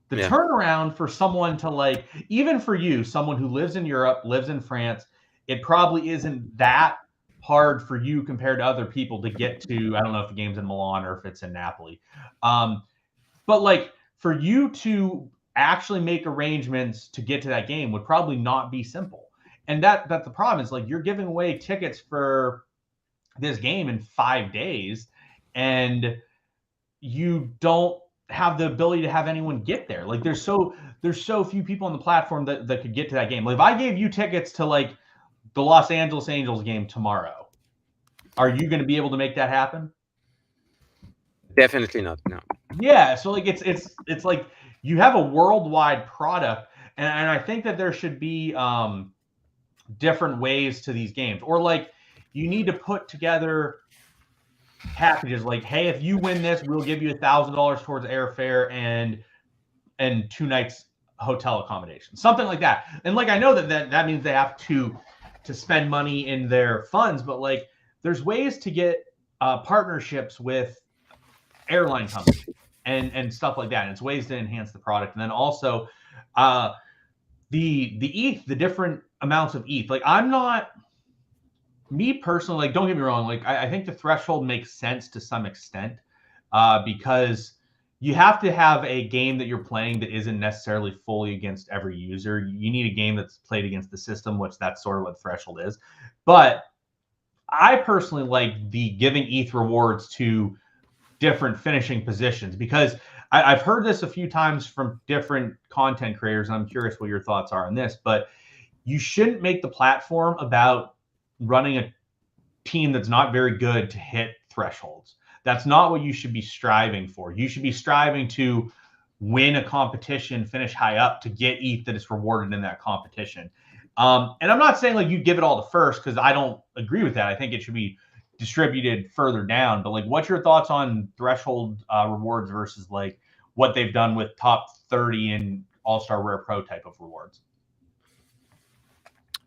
The turnaround for someone to, like, even for you, someone who lives in Europe, lives in France, it probably isn't that hard for you compared to other people to get to. I don't know if the game's in Milan or if it's in Napoli. But like for you to actually make arrangements to get to that game would probably not be simple. And that's the problem, is like you're giving away tickets for this game in 5 days and you don't have the ability to have anyone get there. Like there's so few people on the platform that could get to that game. Like if I gave you tickets to like the Los Angeles Angels game tomorrow, Are you going to be able to make that happen? Definitely not. No. Yeah, so like it's like you have a worldwide product, and I think that there should be different ways to these games, or like you need to put together packages like, hey, if you win this, we'll give you $1,000 towards airfare and 2 nights hotel accommodation, something like that. And like I know that means they have to spend money in their funds, but like there's ways to get partnerships with airline companies and stuff like that. And it's ways to enhance the product. And then also the ETH, the different amounts of ETH. Like I'm not, me personally, like don't get me wrong, like I think the threshold makes sense to some extent because you have to have a game that you're playing that isn't necessarily fully against every user. You need a game that's played against the system, which that's sort of what threshold is. But I personally like the giving ETH rewards to different finishing positions because I've heard this a few times from different content creators, and I'm curious what your thoughts are on this. But you shouldn't make the platform about running a team that's not very good to hit thresholds. That's not what you should be striving for. You should be striving to win a competition, finish high up to get ETH that is rewarded in that competition. And I'm not saying like you give it all to first because I don't agree with that. I think it should be distributed further down. But like, what's your thoughts on threshold rewards versus like what they've done with top 30 and All-Star Rare Pro type of rewards?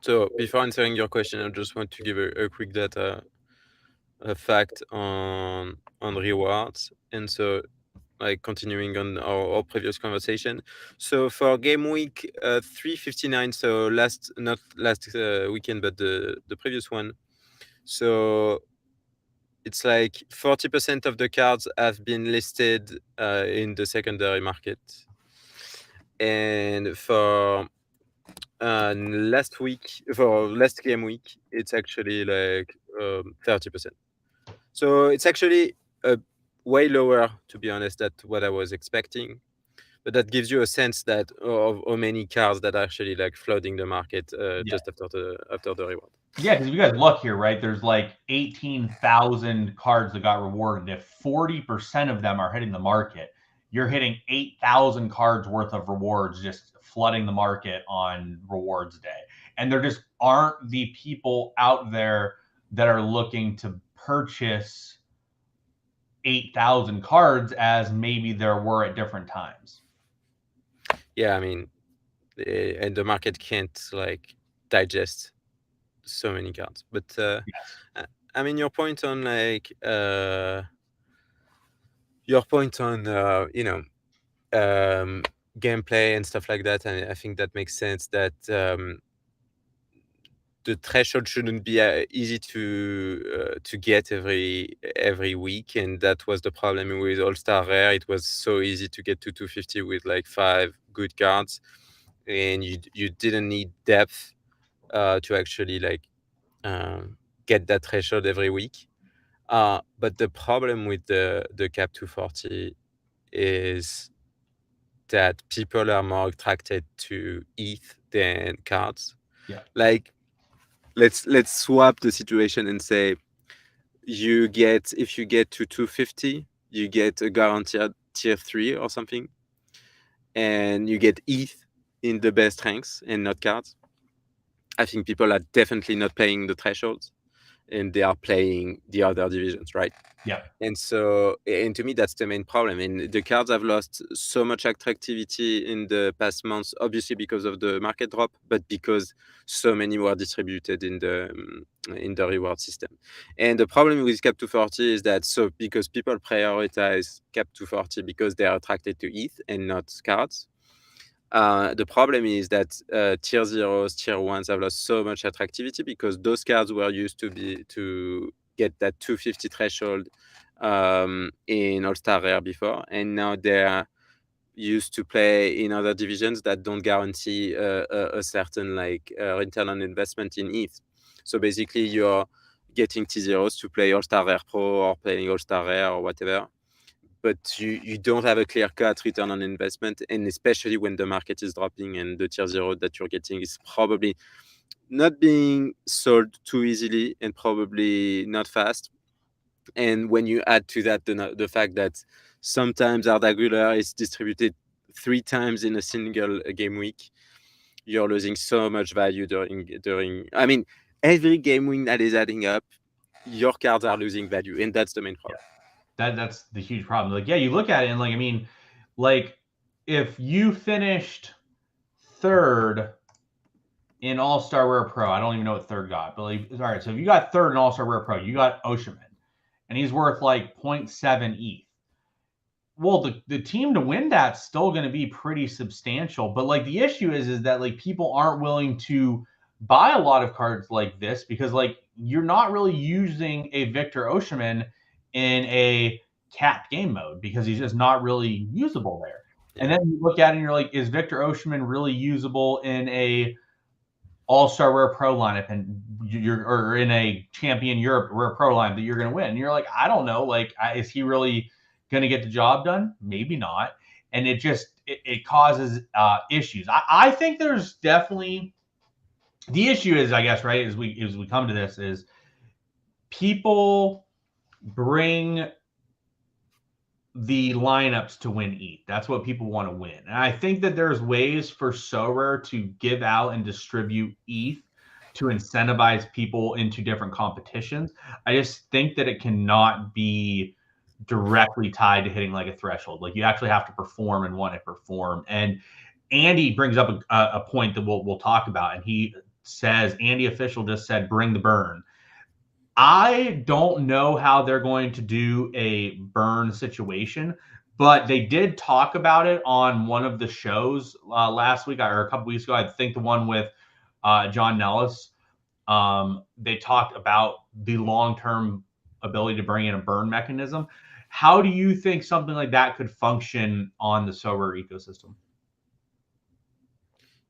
So before answering your question, I just want to give a quick data, a fact on rewards. And so like continuing on our previous conversation. So for game week 359, so not last weekend, but the previous one. So it's like 40% of the cards have been listed in the secondary market. And for last game week, it's actually like 30%. So it's actually way lower, to be honest, than what I was expecting. But that gives you a sense that of how many cards that are actually like flooding the market just after the reward. Yeah, because if you guys look here, right, there's like 18,000 cards that got rewarded. If 40% of them are hitting the market, you're hitting 8,000 cards worth of rewards just flooding the market on rewards day. And there just aren't the people out there that are looking to purchase 8,000 cards as maybe there were at different times. Yeah, I mean, and the market can't like digest so many cards. But Yes. I mean, your point on gameplay and stuff like that, and I think that makes sense that the threshold shouldn't be easy to get every week, and that was the problem with All-Star Rare. It was so easy to get to 250 with like 5 good cards, and you didn't need depth to actually like get that threshold every week. But the problem with the cap 240 is that people are more attracted to ETH than cards. Yeah. Like let's swap the situation and say if you get to 250, you get a guaranteed tier 3 or something, and you get ETH in the best ranks and not cards. I think people are definitely not playing the thresholds, and they are playing the other divisions, right? Yeah. And to me, that's the main problem. And the cards have lost so much attractivity in the past months, obviously because of the market drop, but because so many were distributed in the reward system. And the problem with Cap 240 is that because people prioritize Cap 240 because they are attracted to ETH and not cards. The problem is that tier 0s, tier 1s have lost so much attractivity because those cards were used to get that 250 threshold in All-Star Rare before, and now they're used to play in other divisions that don't guarantee a certain return on investment in ETH. So basically, you're getting T0s to play All-Star Rare Pro or playing All-Star Rare or whatever, but you don't have a clear-cut return on investment, and especially when the market is dropping and the tier 0 that you're getting is probably not being sold too easily and probably not fast. And when you add to that the fact that sometimes our regular is distributed 3 times in a single game week, you're losing so much value during. I mean, every game week that is adding up, your cards are losing value, and that's the main problem. That's the huge problem. Like, yeah, you look at it and like, I mean, like if you finished third in All-Star Rare Pro, I don't even know what third got, but like, all right, so if you got third in All-Star Rare Pro, you got Osherman, and he's worth like 0.7 ETH. Well, the team to win that's still going to be pretty substantial, but like the issue is that like people aren't willing to buy a lot of cards like this because like you're not really using a Victor Osherman in a capped game mode because he's just not really usable there. Yeah. And then you look at it and you're like, is Victor Osherman really usable in a All-Star Rare Pro lineup and or in a Champion Europe Rare Pro lineup that you're going to win? And you're like, I don't know. Like, is he really going to get the job done? Maybe not. And it just it causes issues. I think there's definitely the issue is, I guess, right, as we come to this is people bring the lineups to win ETH. That's what people want to win. And I think that there's ways for Sorare to give out and distribute ETH to incentivize people into different competitions. I just think that it cannot be directly tied to hitting like a threshold. Like you actually have to perform and want to perform. And Andy brings up a point that we'll talk about. And he says, Andy Official just said, bring the burn. I don't know how they're going to do a burn situation, but they did talk about it on one of the shows last week or a couple weeks ago. I think the one with John Nellis. They talked about the long-term ability to bring in a burn mechanism. How do you think something like that could function on the Sorare ecosystem?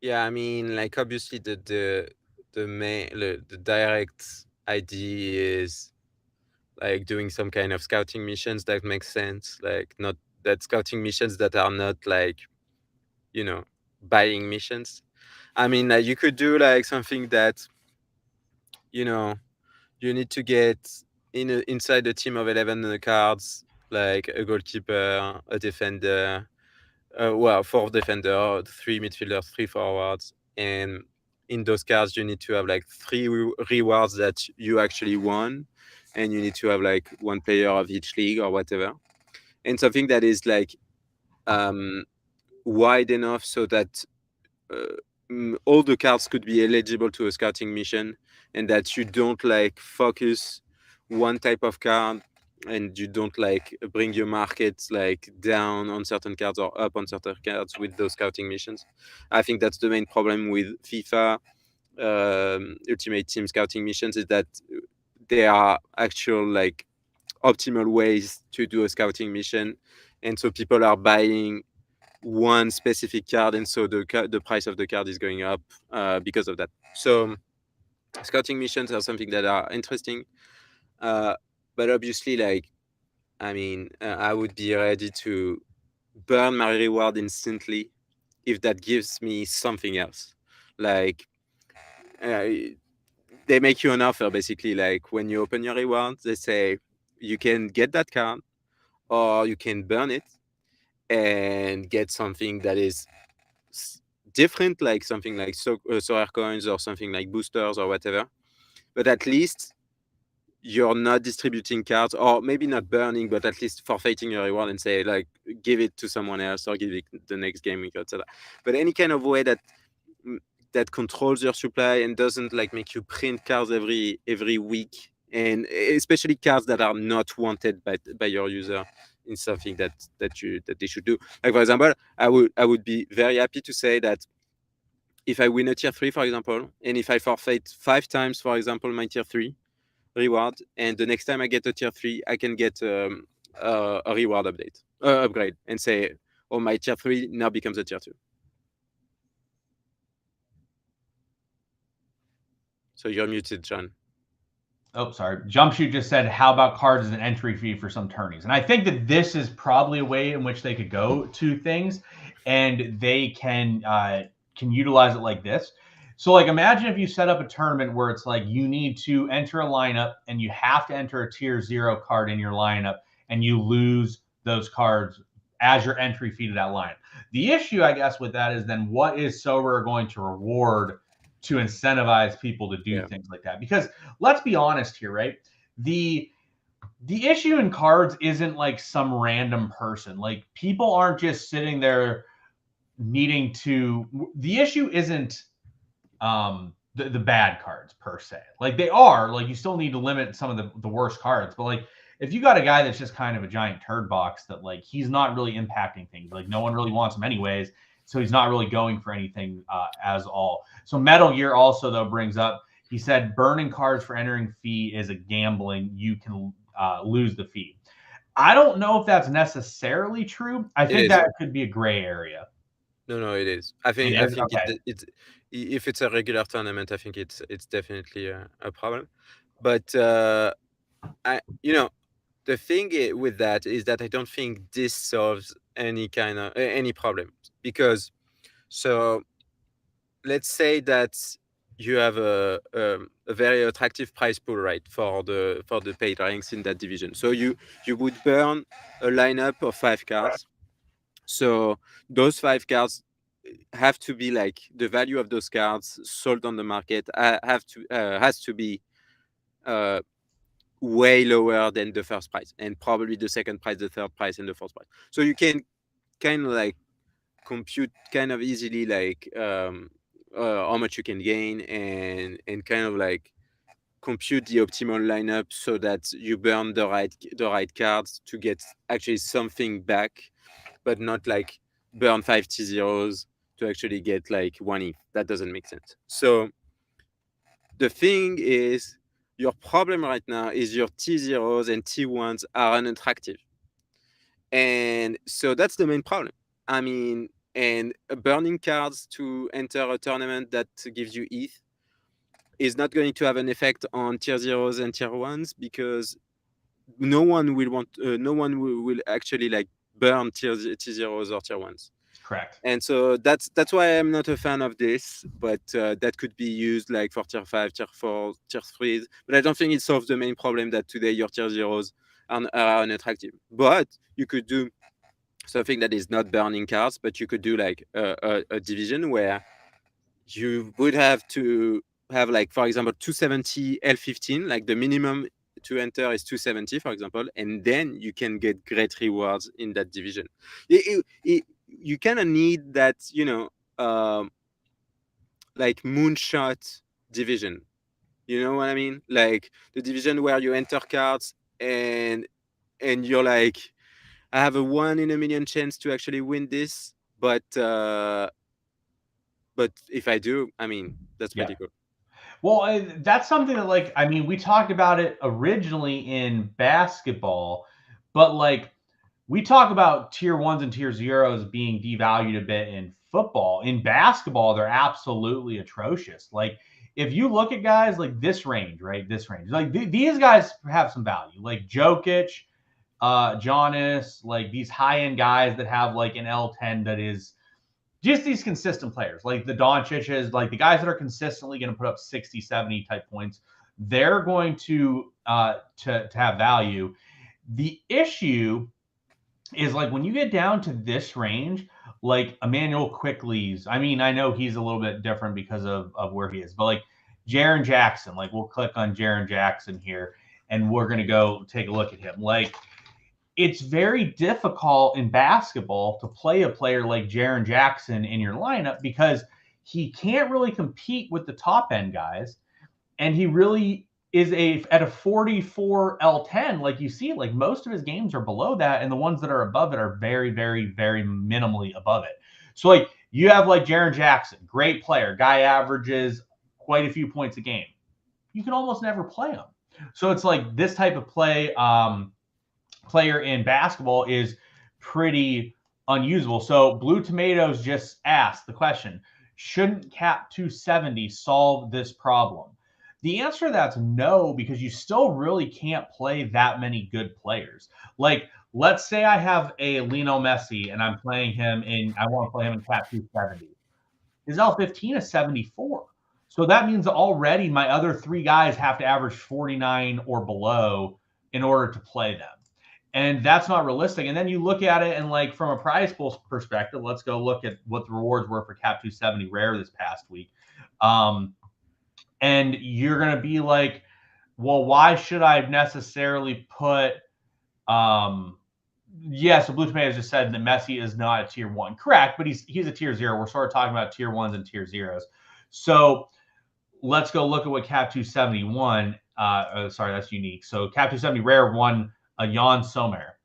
Yeah, I mean, like obviously the direct idea is like doing some kind of scouting missions that makes sense. Like not that scouting missions that are not like, you know, buying missions. I mean, like you could do like something that, you know, you need to get inside a team of 11 cards, like a goalkeeper, a defender, 4 defender, 3 midfielders, 3 forwards, and in those cards you need to have like 3 rewards that you actually won, and you need to have like 1 player of each league or whatever, and something that is like wide enough so that all the cards could be eligible to a scouting mission, and that you don't like focus one type of card and you don't like bring your market like down on certain cards or up on certain cards with those scouting missions. I think that's the main problem with FIFA Ultimate Team scouting missions, is that there are actual like optimal ways to do a scouting mission, and so people are buying one specific card, and so the price of the card is going up because of that. So scouting missions are something that are interesting, but obviously, like, I mean, I would be ready to burn my reward instantly if that gives me something else. Like, they make you an offer basically. Like when you open your reward, they say you can get that card, or you can burn it and get something that is different, like something like Sorare coins or something like boosters or whatever. But at least you're not distributing cards, or maybe not burning, but at least forfeiting your reward and say like give it to someone else or give it the next game week, etc. But any kind of way that controls your supply and doesn't like make you print cards every week, and especially cards that are not wanted by your user, in something that they should do. Like for example, I would be very happy to say that if I win a tier 3, for example, and if I forfeit 5 times, for example, my tier 3 reward, and the next time I get a tier 3, I can get a reward upgrade, and say, oh, my tier 3 now becomes a tier 2. So you're muted, John. Oh, sorry. Jumpshoot just said, how about cards as an entry fee for some tourneys? And I think that this is probably a way in which they could go to things, and they can utilize it like this. So like imagine if you set up a tournament where it's like you need to enter a lineup and you have to enter a tier 0 card in your lineup and you lose those cards as your entry fee to that line. The issue, I guess, with that is then what is Sorare going to reward to incentivize people to do things like that? Because let's be honest here, right? The issue in cards isn't like some random person. Like people aren't just sitting there needing to. The issue isn't the bad cards per se. Like they are, like you still need to limit some of the worst cards, but like if you got a guy that's just kind of a giant turd box that like he's not really impacting things, like no one really wants him anyways, so he's not really going for anything as all. So Metal Gear also though brings up, he said burning cards for entering fee is a gambling, you can lose the fee. I don't know if that's necessarily true. I think that could be a gray area. No, it is. I think okay. it's if it's a regular tournament, I think it's definitely a problem. But the thing with that is that I don't think this solves any kind of any problem, because so let's say that you have a very attractive prize pool, right, for the paid ranks in that division. So you would burn a lineup of 5 cards. So those 5 cards have to be like the value of those cards sold on the market has to be way lower than the first price, and probably the second price, the third price, and the fourth price. So you can kind of like compute kind of easily like how much you can gain, and kind of like compute the optimal lineup so that you burn the right cards to get actually something back, but not like burn 5 T0s to actually get like 1 ETH. That doesn't make sense. So the thing is, your problem right now is your T0s and T1s are unattractive. And so that's the main problem. I mean, and burning cards to enter a tournament that gives you ETH is not going to have an effect on tier 0s and tier 1s, because no one will actually like burn tier 0s or tier 1s. Correct. And so that's why I'm not a fan of this, but that could be used like for tier 5, tier 4, tier 3s. But I don't think it solves the main problem that today your tier 0s are unattractive. But you could do something that is not burning cards, but you could do like a division where you would have to have like, for example, 270 L15, like the minimum to enter is 270, for example, and then you can get great rewards in that division. You kind of need that, like moonshot division. You know what I mean? Like the division where you enter cards and you're like, I have a 1 in a million chance to actually win this, but if I do, I mean, that's pretty cool. Well, that's something that, like, I mean, we talked about it originally in basketball, but like we talk about tier 1s and tier 0s being devalued a bit in football. In basketball, they're absolutely atrocious. Like, if you look at guys like this range, right? This range, like these guys have some value, like Jokic, Giannis, like these high end guys that have like an L10 that is just these consistent players, like the Doncic's, like the guys that are consistently going to put up 60, 70 type points. They're going to have value. The issue is like when you get down to this range, like Emmanuel Quickly's. I mean, I know he's a little bit different because of where he is, but like Jaren Jackson, like we'll click on Jaren Jackson here and we're going to go take a look at him. Like, it's very difficult in basketball to play a player like Jaren Jackson in your lineup because he can't really compete with the top end guys. And he really is at a 44 L10. Like you see, like most of his games are below that. And the ones that are above it are very, very, very minimally above it. So like you have like Jaren Jackson, great player, guy averages quite a few points a game. You can almost never play him. So it's like this type of player in basketball is pretty unusable. So Blue Tomatoes just asked the question, shouldn't cap 270 solve this problem? The answer to that's no, because you still really can't play that many good players. Like, let's say I have a Lionel Messi and I'm playing him I want to play him in cap 270. His L15 is 74. So that means already my other 3 guys have to average 49 or below in order to play them. And that's not realistic. And then you look at it and like from a prize pool perspective, let's go look at what the rewards were for Cap 270 Rare this past week. And you're going to be like, well, why should I necessarily put yeah, so Blue Tomatoes just said that Messi is not a tier 1. Correct, but he's a tier 0. We're sort of talking about tier 1s and tier 0s. So let's go look at what Cap 271. Sorry, that's unique. So Cap 270 Rare won a Jan Sommer.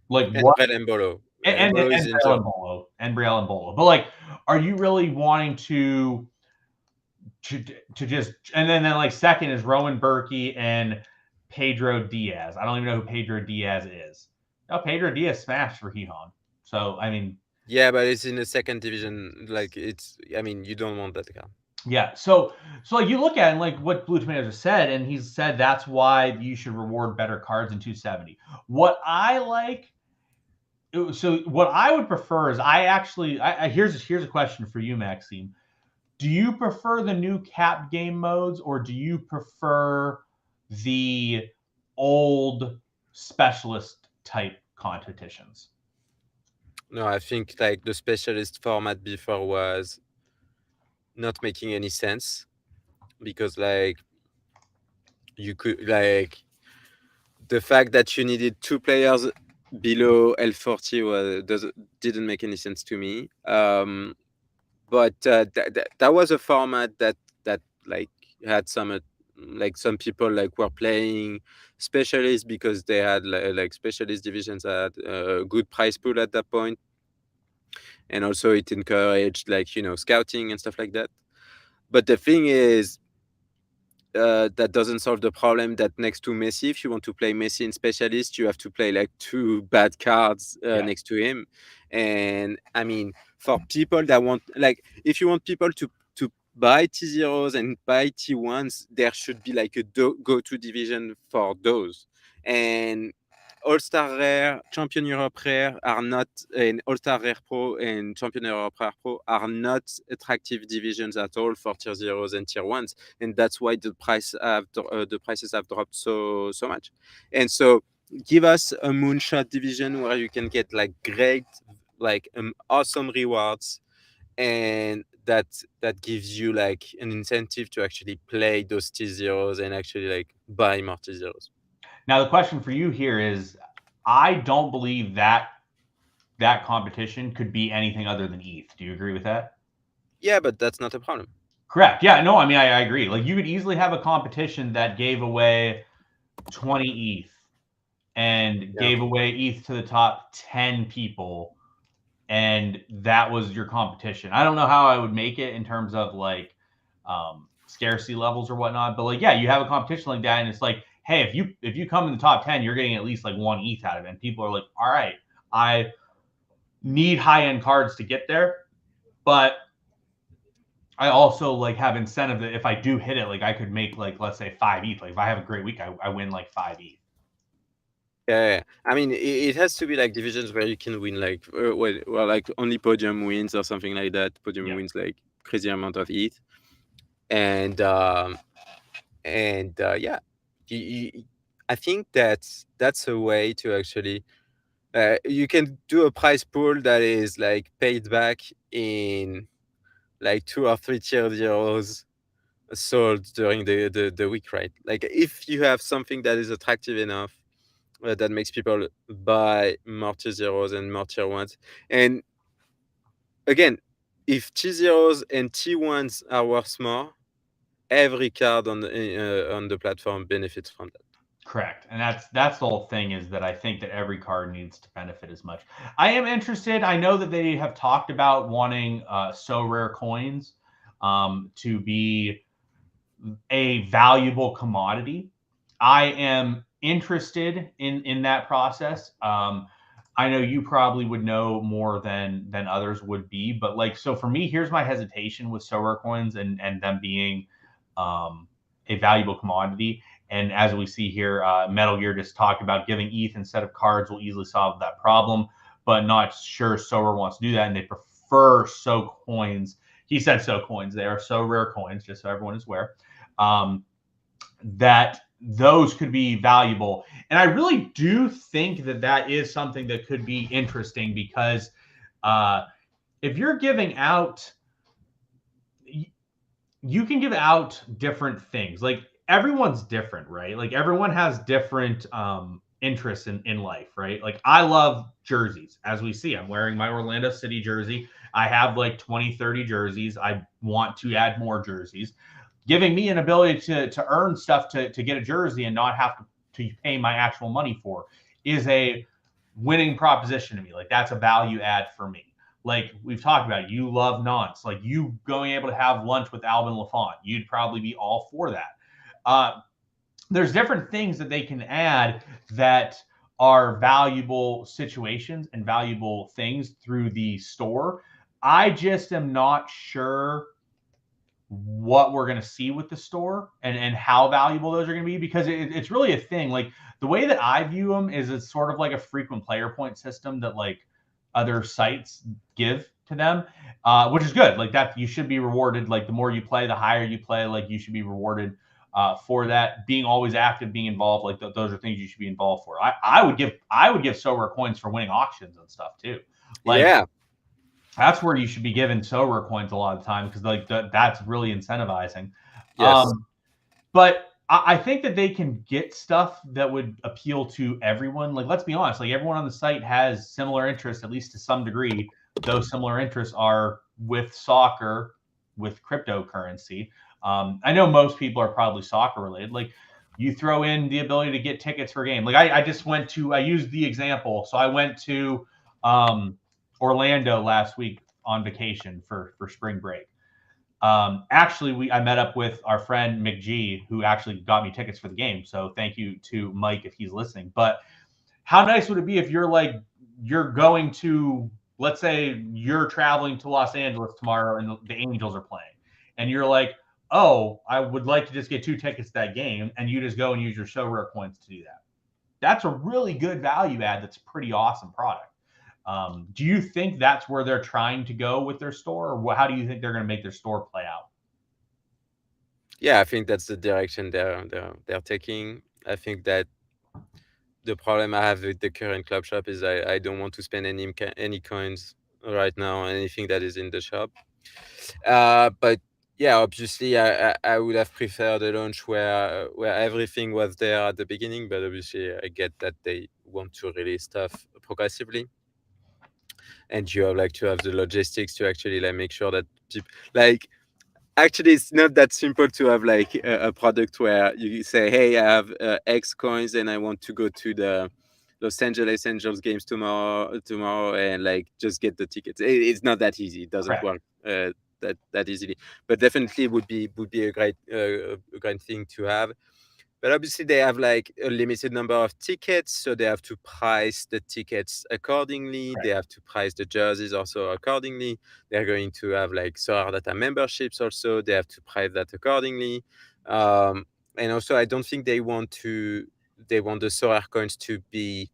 Like And what? Embolo. And Embolo is injured. And Brielle Embolo. But like, are you really wanting to just and then like second is Rowan Berkey and Pedro Diaz. I don't even know who Pedro Diaz is. No, Pedro Diaz smashed for Gijón. So I mean, yeah, but it's in the second division. Like it's, I mean, you don't want that card. Yeah. So like you look at it and like what Blue Tomatoes has said, and he's said that's why you should reward better cards in 270. What I like, so what I would prefer is here's a question for you, Maxime. Do you prefer the new cap game modes or do you prefer the old specialist type competitions? No, I think like the specialist format before was not making any sense, because like you could like the fact that you needed 2 players below L40 didn't make any sense to me. But that was a format that like had some like some people like were playing specialists because they had like specialist divisions that had a good price pool at that point, and also it encouraged like, you know, scouting and stuff like that. But the thing is, that doesn't solve the problem that next to Messi, if you want to play Messi in specialist, you have to play like 2 bad cards next to him. And I mean, for people that want, like, if you want people to buy T0s and buy T1s, there should be like a go-to division for those. And All-Star Rare, Champion Europe Rare are not, and All-Star Rare Pro and Champion Europe Rare Pro are not attractive divisions at all for tier 0s and tier 1s, and that's why the prices have dropped so much. And so give us a moonshot division where you can get like great, like awesome rewards, and that gives you like an incentive to actually play those T0s and actually like buy more T0s. Now, the question for you here is, I don't believe that competition could be anything other than ETH. Do you agree with that? Yeah, but that's not a problem. Correct. Yeah, no, I mean, I agree. Like, you could easily have a competition that gave away 20 ETH and gave away ETH to the top 10 people, and that was your competition. I don't know how I would make it in terms of like scarcity levels or whatnot, but like, yeah, you have a competition like that, and it's like, hey, if you come in the top 10, you're getting at least like 1 ETH out of it, and people are like, all right, I need high-end cards to get there, but I also like have incentive that if I do hit it, like I could make like, let's say 5 ETH. Like if I have a great week, I win like 5 ETH. Yeah, I mean, it has to be like divisions where you can win like well like only podium wins or something like that. Podium wins like crazy amount of ETH, and yeah, I think that's a way to actually you can do a prize pool that is like paid back in like 2 or 3 tier 0s sold during the week, right? Like if you have something that is attractive enough that makes people buy more tier 0s and more tier 1s. And again, if T0s and T1s are worth more, every card on the platform benefits from that. Correct. And that's the whole thing, is that I think that every card needs to benefit as much. I am interested. I know that they have talked about wanting Sorare coins to be a valuable commodity. I am interested in that process. I know you probably would know more than others would be, but like, so for me, here's my hesitation with Sorare coins and them being a valuable commodity. And as we see here, Metal Gear just talked about giving ETH instead of cards will easily solve that problem, but not sure Sorare wants to do that, and they prefer SO coins he said so coins. They are so rare coins, just so everyone is aware. That those could be valuable. And I really do think that that is something that could be interesting because if you're giving out, you can give out different things. Like everyone's different, right? Like everyone has different interests in life, right? Like I love jerseys. As we see, I'm wearing my Orlando City jersey. I have like 20, 30 jerseys. I want to add more jerseys. Giving me an ability to earn stuff to get a jersey and not have to pay my actual money for is a winning proposition to me. Like that's a value add for me. Like we've talked about, you love Nance. Like you going able to have lunch with Alvin Lafont, you'd probably be all for that. There's different things that they can add that are valuable situations and valuable things through the store. I just am not sure what we're going to see with the store and how valuable those are going to be, because it's really a thing. Like the way that I view them is it's sort of like a frequent player point system that like other sites give to them, which is good. Like that, you should be rewarded. Like the more you play, the higher you play, like you should be rewarded for that. Being always active, being involved, like those are things you should be involved for. I would give Sorare coins for winning auctions and stuff too. Like, yeah, that's where you should be given Sorare coins a lot of the time, because like that's really incentivizing. yes, But I think that they can get stuff that would appeal to everyone. Like, let's be honest, like everyone on the site has similar interests, at least to some degree. Those similar interests are with soccer, with cryptocurrency. I know most people are probably soccer related. Like, you throw in the ability to get tickets for a game. Like, I used the example. So I went to Orlando last week on vacation for spring break. Actually, I met up with our friend McG, who actually got me tickets for the game. So thank you to Mike if he's listening. But how nice would it be if you're going to, let's say you're traveling to Los Angeles tomorrow and the Angels are playing, and you're like, oh, I would like to just get 2 tickets to that game, and you just go and use your Sorare coins to do that. That's a really good value add. That's a pretty awesome product. Do you think that's where they're trying to go with their store, or how do you think they're going to make their store play out? yeah. I think that's the direction they're taking. I think that the problem I have with the current club shop is I don't want to spend any coins right now on anything that is in the shop. But yeah, obviously I would have preferred a launch where everything was there at the beginning. But obviously I get that they want to release stuff progressively, and you have like to have the logistics to actually like make sure that like actually it's not that simple to have like a product where you say, hey, I have X coins and I want to go to the Los Angeles Angels games tomorrow and like just get the tickets. It's not that easy. It doesn't Correct. work that easily, but definitely would be a great thing to have. But obviously they have like a limited number of tickets, so they have to price the tickets accordingly. They have to price the jerseys also accordingly. They're going to have like SorareData memberships also. They have to price that accordingly. And also I don't think they want the Sorare coins to be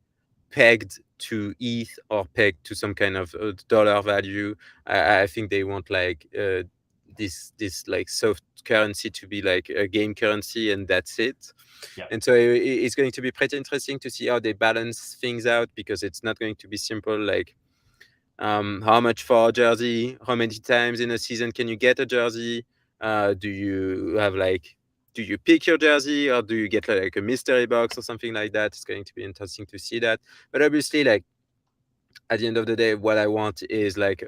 pegged to ETH or pegged to some kind of dollar value. I think they want like this like soft currency to be like a game currency, and that's it. Yeah. And so it's going to be pretty interesting to see how they balance things out, because it's not going to be simple. Like how much for a jersey? How many times in a season can you get a jersey? Do you pick your jersey, or do you get like a mystery box or something like that? It's going to be interesting to see that. But obviously, like at the end of the day, what I want is like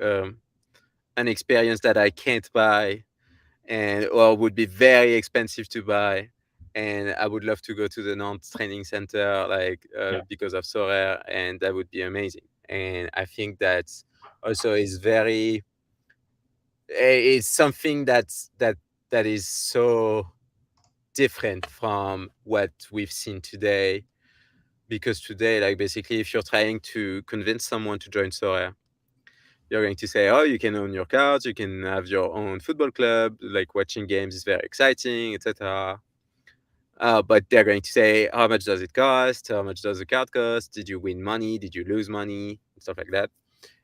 an experience that I can't buy, and or would be very expensive to buy. And I would love to go to the Nantes training center, like because of Sorare, and that would be amazing. And I think that also is very, it's something that is so different from what we've seen today. Because today, like basically, if you're trying to convince someone to join Sorare, you're going to say, oh, you can own your cards, you can have your own football club, like watching games is very exciting, etc. But they're going to say, how much does it cost? How much does the card cost? Did you win money? Did you lose money? Stuff like that.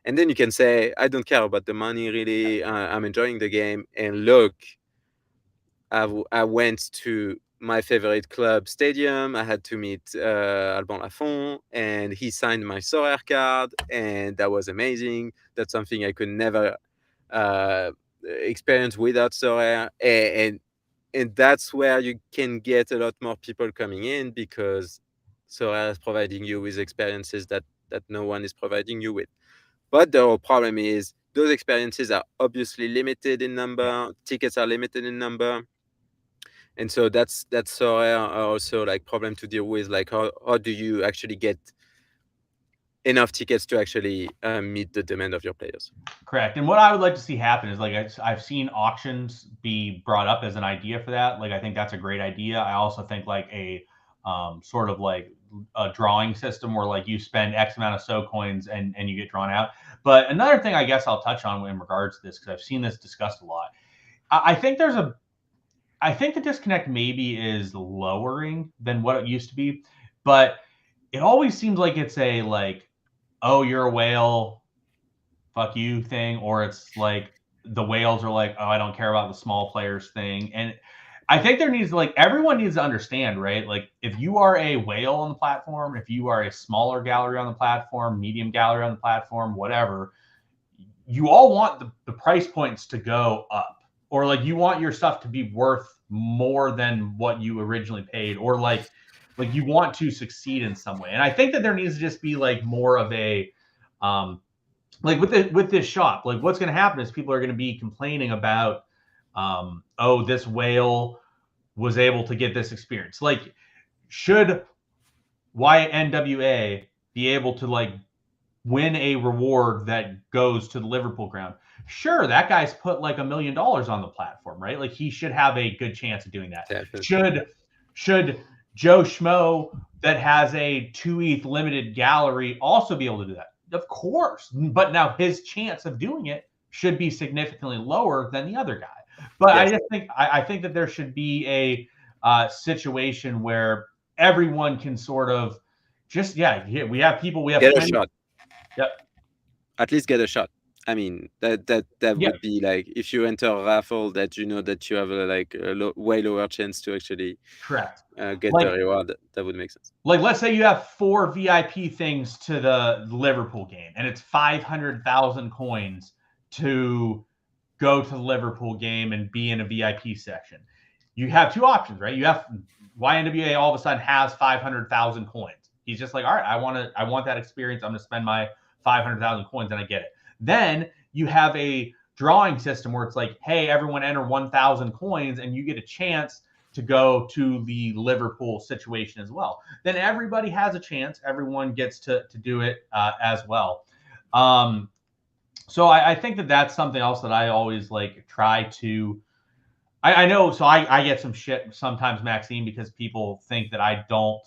And then you can say, I don't care about the money really. I'm enjoying the game. And look, I went to my favorite club stadium. I had to meet Alban Lafont, and he signed my Sorare card, and that was amazing. That's something I could never experience without Sorare, and that's where you can get a lot more people coming in, because Sorare is providing you with experiences that no one is providing you with. But the whole problem is those experiences are obviously limited in number. Tickets are limited in number. And so that's also like problem to deal with. Like how do you actually get enough tickets to actually meet the demand of your players? Correct. And what I would like to see happen is, like, I've seen auctions be brought up as an idea for that. Like, I think that's a great idea. I also think like a sort of like a drawing system where like you spend X amount of SO coins and you get drawn out. But another thing I guess I'll touch on in regards to this, because I've seen this discussed a lot. I think I think the disconnect maybe is lowering than what it used to be, but it always seems like it's a like, oh, you're a whale, fuck you thing, or it's like the whales are like, oh, I don't care about the small players thing. And I think there needs to, like, everyone needs to understand, right? Like, if you are a whale on the platform, if you are a smaller gallery on the platform, medium gallery on the platform, whatever, you all want the price points to go up, or like you want your stuff to be worth more than what you originally paid, or like you want to succeed in some way. And I think that there needs to just be like more of a like with this shop, like what's going to happen is people are going to be complaining about oh, this whale was able to get this experience. Like, should YNWA be able to like win a reward that goes to the Liverpool ground? Sure, that guy's put like $1 million on the platform, right? Like, he should have a good chance of doing that. Definitely. Should Joe Schmo that has a 2 ETH limited gallery also be able to do that? Of course, but now his chance of doing it should be significantly lower than the other guy. But yes. I think that there should be a situation where everyone can sort of just we have people, we have get a shot. Yep. At least get a shot. I mean, that would be like, if you enter a raffle, that you know that you have a way lower chance to actually correct get the reward. That would make sense. Like, let's say you have 4 VIP things to the Liverpool game, and it's 500,000 coins to go to the Liverpool game and be in a VIP section. You have 2 options, right? You have YNWA all of a sudden has 500,000 coins. He's just like, all right, I want that experience. I'm going to spend my 500,000 coins, and I get it. Then you have a drawing system where it's like, hey, everyone enter 1,000 coins, and you get a chance to go to the Liverpool situation as well. Then everybody has a chance. Everyone gets to do it as well. So I think that that's something else that I always like try to. I know. So I get some shit sometimes, Maxime, because people think that I don't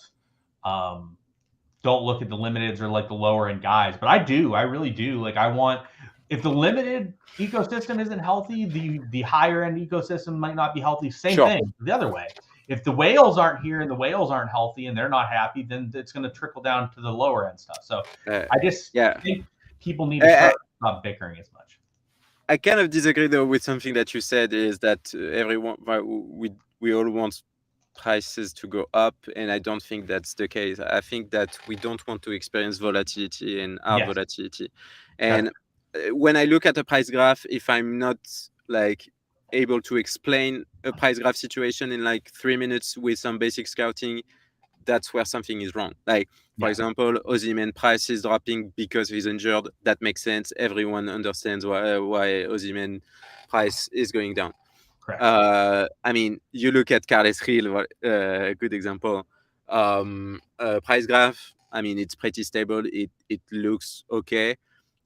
look at the limiteds or like the lower end guys, but I do. I really do. Like, I want, if the limited ecosystem isn't healthy, the higher end ecosystem might not be healthy. Same thing the other way. If the whales aren't here and the whales aren't healthy and they're not happy, then it's going to trickle down to the lower end stuff. So I just think people need to stop bickering as much. I kind of disagree though with something that you said, is that everyone, we all want prices to go up, and I don't think that's the case. I think that we don't want to experience volatility and hard volatility. And when I look at a price graph, if I'm not like able to explain a price graph situation in like 3 minutes with some basic scouting, that's where something is wrong. Like, for example, Osimhen price is dropping because he's injured. That makes sense. Everyone understands why Osimhen price is going down. Correct. I mean, you look at Carles Gil, a good example. Price graph, I mean, it's pretty stable. It looks okay.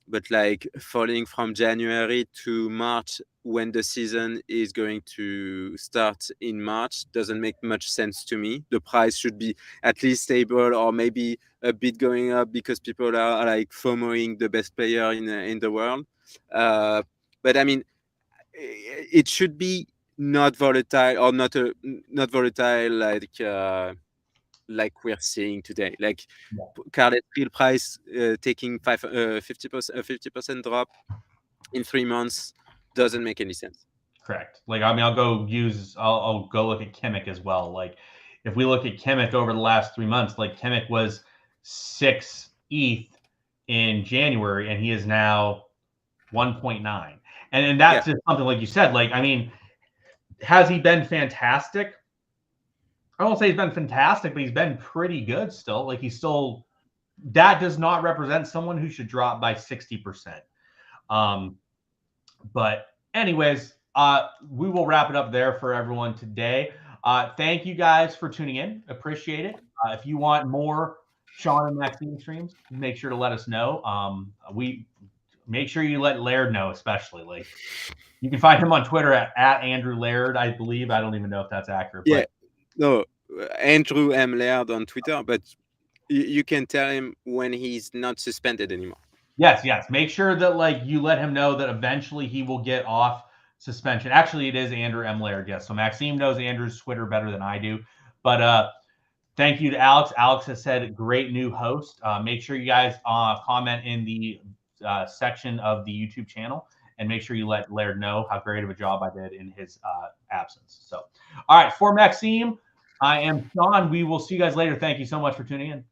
But like falling from January to March, when the season is going to start in March, doesn't make much sense to me. The price should be at least stable, or maybe a bit going up, because people are like FOMOing the best player in the world. But I mean, it should be not volatile, or not volatile like like we're seeing today. Like Yeah. Carded real price taking 50% drop in 3 months doesn't make any sense. Correct. Like, I mean, I'll go look at Kimmich as well. Like, if we look at Kimmich over the last 3 months, like Kimmich was 6 ETH in January, and he is now 1.9. And that's just something like you said. Like, I mean, has he been fantastic? I won't say he's been fantastic, but he's been pretty good still. Like, that does not represent someone who should drop by 60%. But anyways, we will wrap it up there for everyone today. Thank you guys for tuning in. Appreciate it. If you want more Sean and Maxime streams, make sure to let us know. We make sure you let Laird know, especially. Like, you can find him on Twitter at Andrew Laird, I believe. I don't even know if that's accurate. Yeah, no, Andrew M. Laird on Twitter, but you can tell him when he's not suspended anymore. Yes. Make sure that like you let him know that eventually he will get off suspension. Actually, it is Andrew M. Laird. Yes. So Maxime knows Andrew's Twitter better than I do. But thank you to Alex. Alex has said great new host. Make sure you guys comment in the section of the YouTube channel, and make sure you let Laird know how great of a job I did in his absence. So, all right, for Maxime, I am Sean. We will see you guys later. Thank you so much for tuning in.